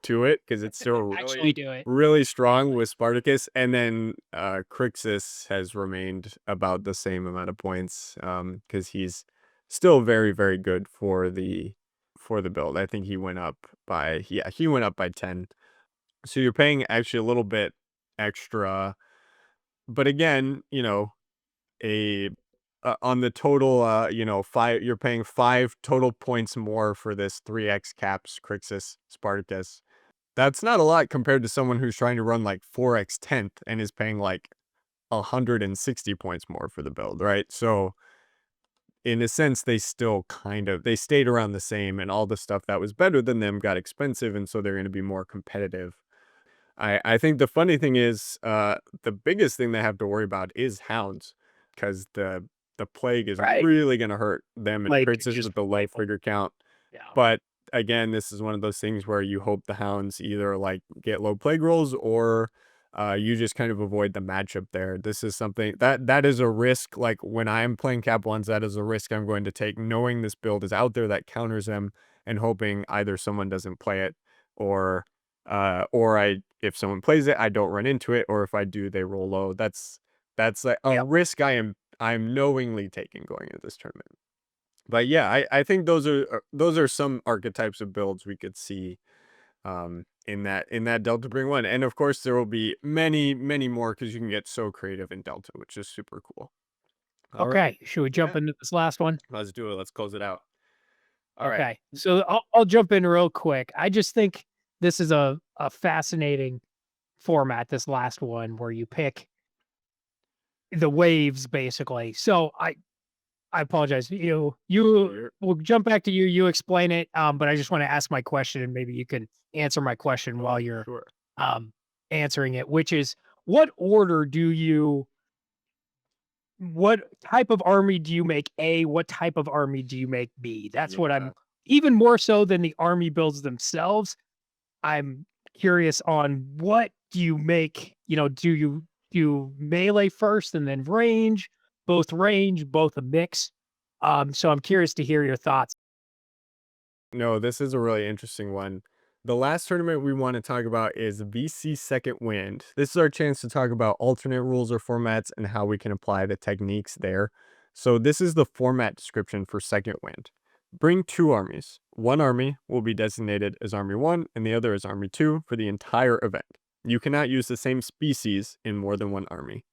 do it because it's still Actually really, do it. really strong with Spartacus. And then Crixus has remained about the same amount of points because he's still very, very good for the build. I think he went up by 10. So you're paying actually a little bit extra but again, you know, a on the total, you know, you're paying 5 total points more for this 3x caps Crixus Spartacus. That's not a lot compared to someone who's trying to run like 4x 10th and is paying like 160 points more for the build, right? So in a sense, they still they stayed around the same, and all the stuff that was better than them got expensive, and so they're going to be more competitive. I think the funny thing is, the biggest thing they have to worry about is hounds, because the plague is Right. really going to hurt them and Like Princess just with the low wait. figure count. Yeah. But again, this is one of those things where you hope the hounds either like get low plague rolls or you just kind of avoid the matchup there. This is something that is a risk. Like when I'm playing Cap ones, that is a risk I'm going to take, knowing this build is out there that counters them, and hoping either someone doesn't play it, or I if someone plays it, I don't run into it, or if I do, they roll low. That's like a Yep. risk I'm knowingly taking going into this tournament. But yeah, I think those are some archetypes of builds we could see in that Delta Bring one. And of course there will be many more, because you can get so creative in Delta, which is super cool. All right. Okay. Should we jump Yeah. into this last one? Let's do it. Let's close it out. All right. Okay. So I'll jump in real quick. I just think this is a fascinating format, this last one where you pick the waves basically. So I apologize. You're we'll jump back to you. You explain it. But I just want to ask my question and maybe you can answer my question while you're sure. um answering it, which is what order do you what type of army do you make A? What type of army do you make B? That's what Yeah. I'm even more so than the army builds themselves. I'm curious on what do you make, do melee first and then range, both a mix? So I'm curious to hear your thoughts. No, this is a really interesting one. The last tournament we want to talk about is VC Second Wind. This is our chance to talk about alternate rules or formats and how we can apply the techniques there. So this is the format description for Second Wind. Bring 2 armies. One army will be designated as Army 1 and the other as Army 2 for the entire event. You cannot use the same species in more than one army.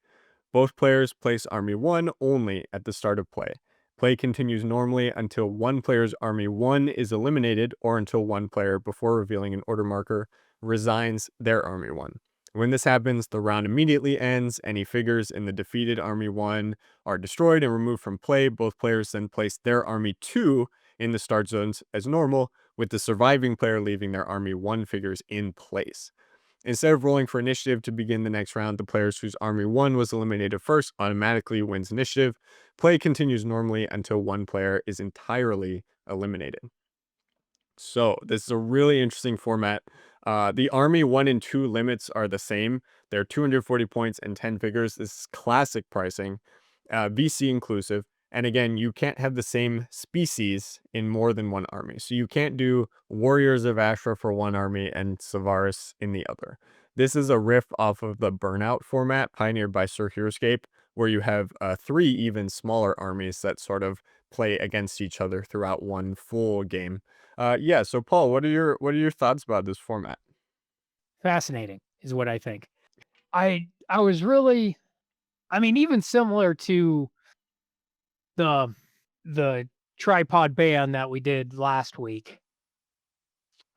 Both players place Army 1 only at the start of play. Play continues normally until one player's Army 1 is eliminated, or until one player, before revealing an order marker, resigns their Army 1. When this happens, the round immediately ends. Any figures in the defeated Army 1 are destroyed and removed from play. Both players then place their Army 2 in the start zones as normal, with the surviving player leaving their Army 1 figures in place. Instead of rolling for initiative to begin the next round, the players whose Army 1 was eliminated first automatically wins initiative. Play continues normally until one player is entirely eliminated. So this is a really interesting format. The Army 1 and 2 limits are the same. They're 240 points and 10 figures. This is classic pricing, VC inclusive. And again, you can't have the same species in more than one army. So you can't do Warriors of Ashra for one army and Savaris in the other. This is a riff off of the Burnout format pioneered by Sir Heroscape, where you have 3 even smaller armies that sort of play against each other throughout one full game. Yeah, so Paul, what are your thoughts about this format? Fascinating is what I think. I was really I mean, even similar to the the tripod ban that we did last week,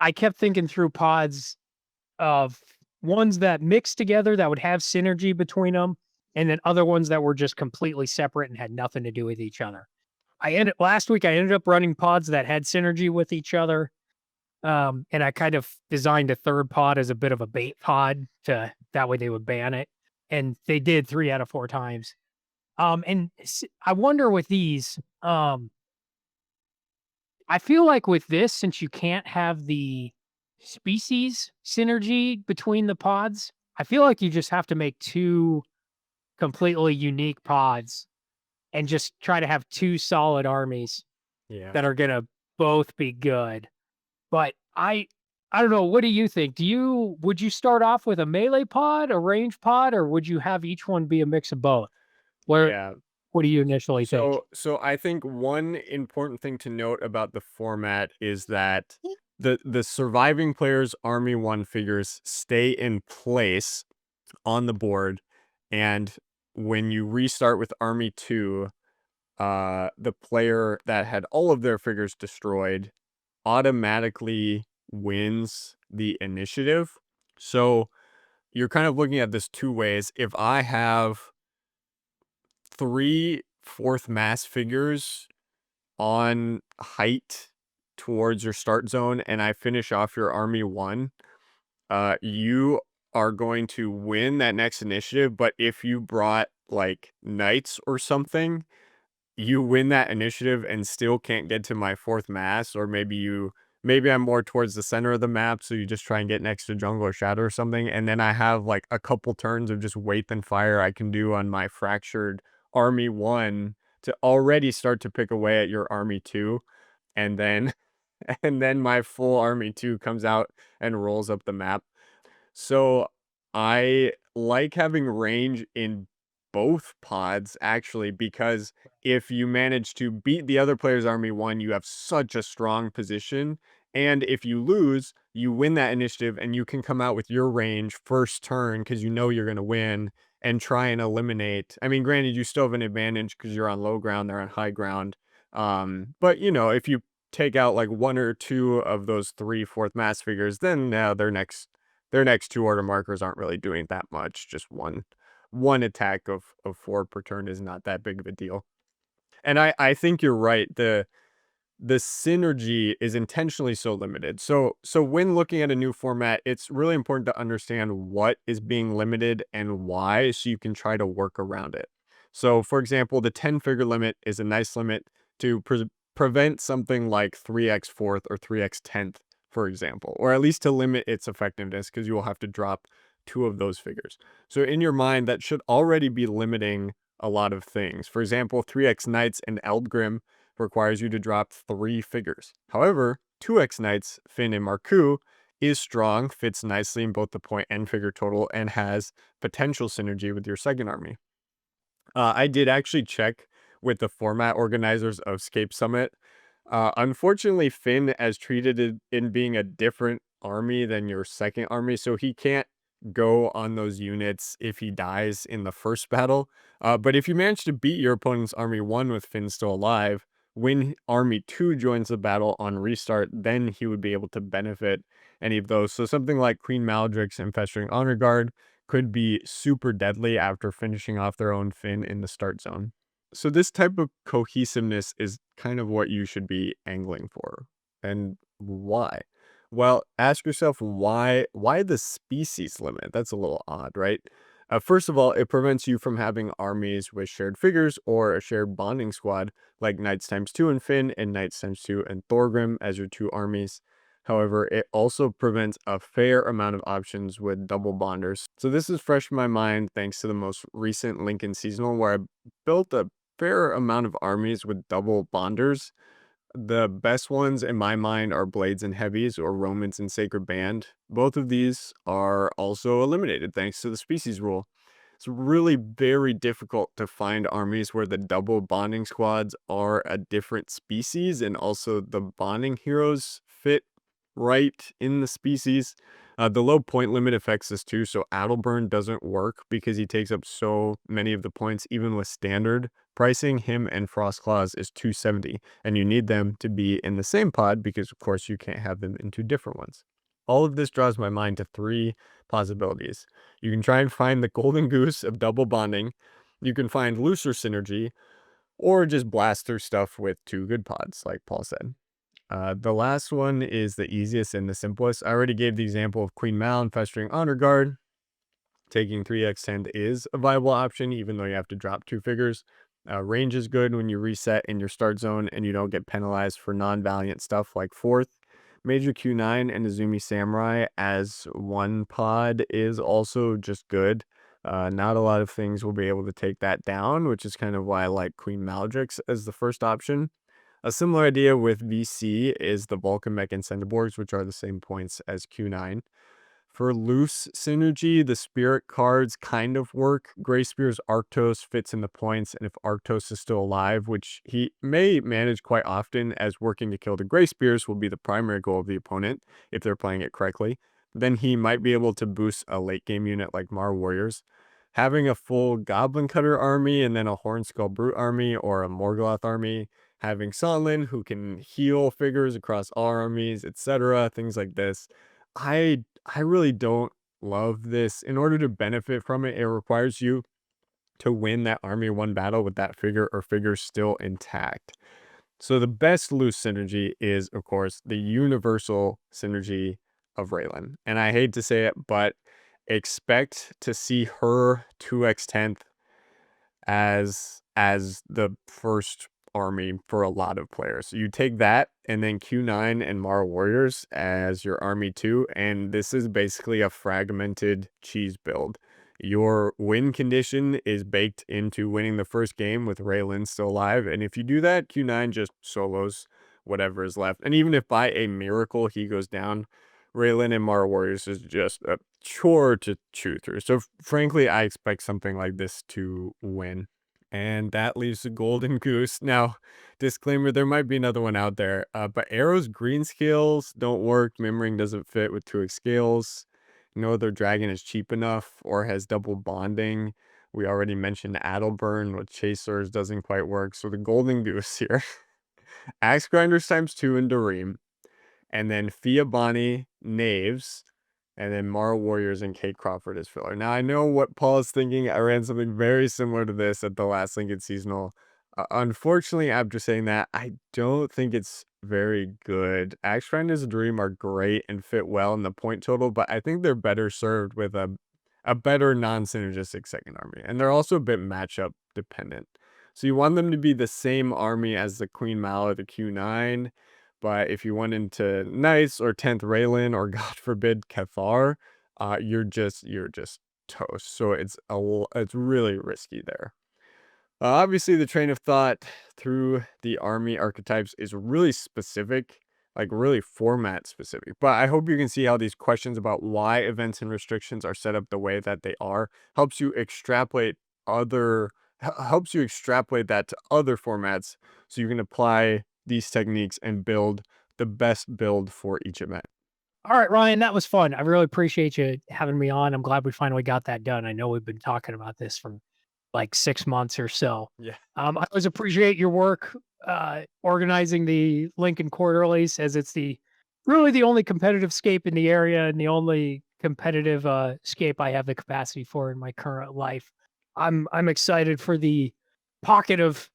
I kept thinking through pods of ones that mixed together that would have synergy between them, and then other ones that were just completely separate and had nothing to do with each other. I ended up running pods that had synergy with each other. And I kind of designed a third pod as a bit of a bait pod to that way they would ban it. And they did 3 out of 4 times. I wonder with these, I feel like with this, since you can't have the species synergy between the pods, I feel like you just have to make 2 completely unique pods and just try to have 2 solid armies Yeah. that are gonna both be good. But I don't know, what do you think? Would you start off with a melee pod, a range pod, or would you have each one be a mix of both? Where Yeah. what do you initially think? So I think one important thing to note about the format is that the surviving players' Army 1 figures stay in place on the board, and when you restart with Army 2, the player that had all of their figures destroyed automatically wins the initiative. So you're kind of looking at this two ways. If I have three fourth mass figures on height towards your start zone and I finish off your Army 1, you are going to win that next initiative. But if you brought like knights or something, you win that initiative and still can't get to my fourth mass, or maybe I'm more towards the center of the map, so you just try and get next to jungle or shadow or something, and then I have like a couple turns of just wait then fire I can do on my fractured Army 1 to already start to pick away at your Army 2, and then and then my full Army 2 comes out and rolls up the map. So I like having range in both pods actually, because if you manage to beat the other player's Army 1, you have such a strong position. And if you lose, you win that initiative and you can come out with your range first turn because you know you're going to win and try and eliminate. I mean, granted, you still have an advantage because you're on low ground, they're on high ground. But if you take out like one or two of those three fourth mass figures, then now their next two order markers aren't really doing that much. Just one attack of four per turn is not that big of a deal. And I think you're right. The synergy is intentionally so limited. So when looking at a new format, it's really important to understand what is being limited and why, so you can try to work around it. So for example, the 10 figure limit is a nice limit to prevent something like 3x fourth or 3x 10th, for example, or at least to limit its effectiveness, because you will have to drop two of those figures. So in your mind, that should already be limiting a lot of things. For example, 3x Knights and Eldgrim requires you to drop three figures. However, 2x Knights, Finn, and Marku is strong, fits nicely in both the point and figure total, and has potential synergy with your second army. I did actually check with the format organizers of Scape Summit. Unfortunately, Finn as treated it in being a different army than your second army, so he can't go on those units if he dies in the first battle. But if you manage to beat your opponent's Army 1 with Finn still alive, when Army 2 joins the battle on restart, then he would be able to benefit any of those. So something like Queen Maldrix and Festering Honor Guard could be super deadly after finishing off their own Finn in the start zone. So this type of cohesiveness is kind of what you should be angling for. And why? Well, ask yourself why the species limit? That's a little odd, right? First of all, it prevents you from having armies with shared figures or a shared bonding squad like Knights times 2 and Finn and Knights times 2 and Thorgrim as your two armies. However, it also prevents a fair amount of options with double bonders. So this is fresh in my mind thanks to the most recent Lincoln Seasonal, where I built a fair amount of armies with double bonders. The best ones in my mind are Blades and Heavies or Romans and Sacred Band. Both of these are also eliminated thanks to the species rule. It's really very difficult to find armies where the double bonding squads are a different species and also the bonding heroes fit right in the species. The low point limit affects this too, so Adelburn doesn't work because he takes up so many of the points. Even with standard pricing, him and Frostclaws is 270, and you need them to be in the same pod because of course you can't have them in two different ones. All of this draws my mind to three possibilities. You can try and find the golden goose of double bonding, you can find looser synergy, or just blast through stuff with two good pods, like Paul said. The last one is the easiest and the simplest. I already gave the example of Queen Mal and Festering Honor Guard. Taking 3x10 is a viable option, even though you have to drop two figures. Range is good when you reset in your start zone and you don't get penalized for non-valiant stuff like fourth. Major Q9 and Azumi Samurai as one pod is also just good. Not a lot of things will be able to take that down, which is kind of why I like Queen Maldrix as the first option. A similar idea with VC is the Vulcan Mech and Centiborgs, which are the same points as Q9. For loose synergy, the spirit cards kind of work. Grey Spear's Arctos fits in the points, and if Arctos is still alive, which he may manage quite often, as working to kill the Grey Spears will be the primary goal of the opponent if they're playing it correctly, then he might be able to boost a late game unit like Mar Warriors. Having a full Goblin Cutter army and then a Hornskull Brute army or a Morgloth army, having Sonlin who can heal figures across all armies, etc., things like this. I really don't love this. In order to benefit from it, it requires you to win that army one battle with that figure or figures still intact. So the best loose synergy is, of course, the universal synergy of Raylan. And I hate to say it, but expect to see her 2x 10th as the first army for a lot of players. So you take that and then Q9 and Mara Warriors as your army 2, and this is basically a fragmented cheese build. Your win condition is baked into winning the first game with Raylan still alive, and if you do that, Q9 just solos whatever is left. And even if by a miracle he goes down, Raylan and Mara Warriors is just a chore to chew through. So frankly, I expect something like this to win. And that leaves the Golden Goose. Now, disclaimer, there might be another one out there, but Arrow's green scales don't work. Mimring doesn't fit with 2x scales. No other dragon is cheap enough or has double bonding. We already mentioned Adelburn with Chasers doesn't quite work. So the Golden Goose here. Axe Grinders times 2 and Dareem, and then Fia Bonnie, Knaves, and then Mara Warriors and Kate Crawford as filler. Now, I know what Paul is thinking. I ran something very similar to this at the last Lincoln Seasonal. Unfortunately, after saying that, I don't think it's very good. Axe Grinders and Dream are great and fit well in the point total, but I think they're better served with a better non-synergistic second army. And they're also a bit matchup dependent. So you want them to be the same army as the Queen Mal or the Q9, but if you went into Knights or 10th Raylan or God forbid Cathar, you're just toast. So it's really risky there. Obviously, the train of thought through the army archetypes is really specific, like really format specific. But I hope you can see how these questions about why events and restrictions are set up the way that they are helps you extrapolate helps you extrapolate that to other formats so you can apply these techniques and build the best build for each event. All right, Ryan, that was fun. I really appreciate you having me on. I'm glad we finally got that done. I know we've been talking about this for like 6 months or so. Yeah. I always appreciate your work organizing the Lincoln Quarterlies, as it's really the only competitive scape in the area and the only competitive scape I have the capacity for in my current life. I'm excited for the pocket of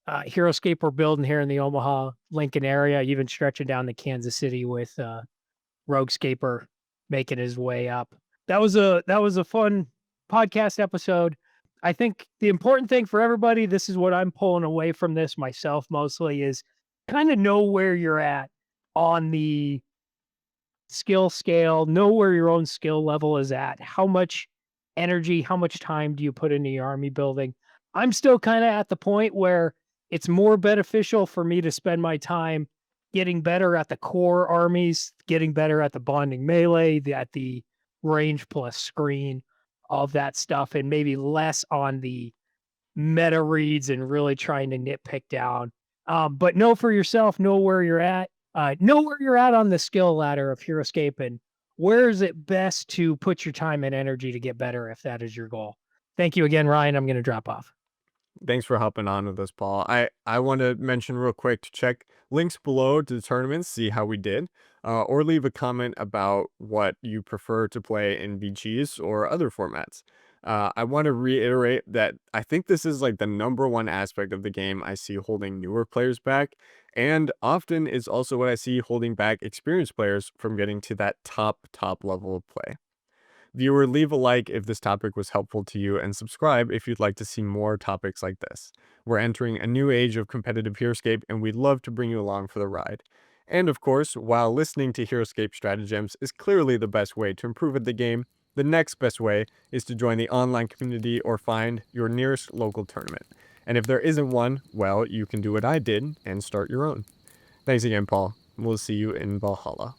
Heroscape we're building here in the Omaha, Lincoln area, even stretching down to Kansas City with Roguescaper making his way up. That was a fun podcast episode. I think the important thing for everybody, this is what I'm pulling away from this myself mostly, is kind of know where you're at on the skill scale, know where your own skill level is at, how much energy, how much time do you put into your army building. I'm still kind of at the point where it's more beneficial for me to spend my time getting better at the core armies, getting better at the bonding melee, at the range plus screen, all of that stuff, and maybe less on the meta reads and really trying to nitpick down. But know for yourself, know where you're at. Know where you're at on the skill ladder of Heroscape, and where is it best to put your time and energy to get better if that is your goal. Thank you again, Ryan. I'm going to drop off. Thanks for hopping on with us, Paul. I want to mention real quick to check links below to the tournaments, see how we did, or leave a comment about what you prefer to play in VGs or other formats. I want to reiterate that I think this is like the #1 aspect of the game I see holding newer players back, and often is also what I see holding back experienced players from getting to that top level of play. Viewer, leave a like if this topic was helpful to you and subscribe if you'd like to see more topics like this. We're entering a new age of competitive Heroscape and we'd love to bring you along for the ride. And of course, while listening to Heroscape Stratagems is clearly the best way to improve at the game, the next best way is to join the online community or find your nearest local tournament. And if there isn't one, well, you can do what I did and start your own. Thanks again, Paul. We'll see you in Valhalla.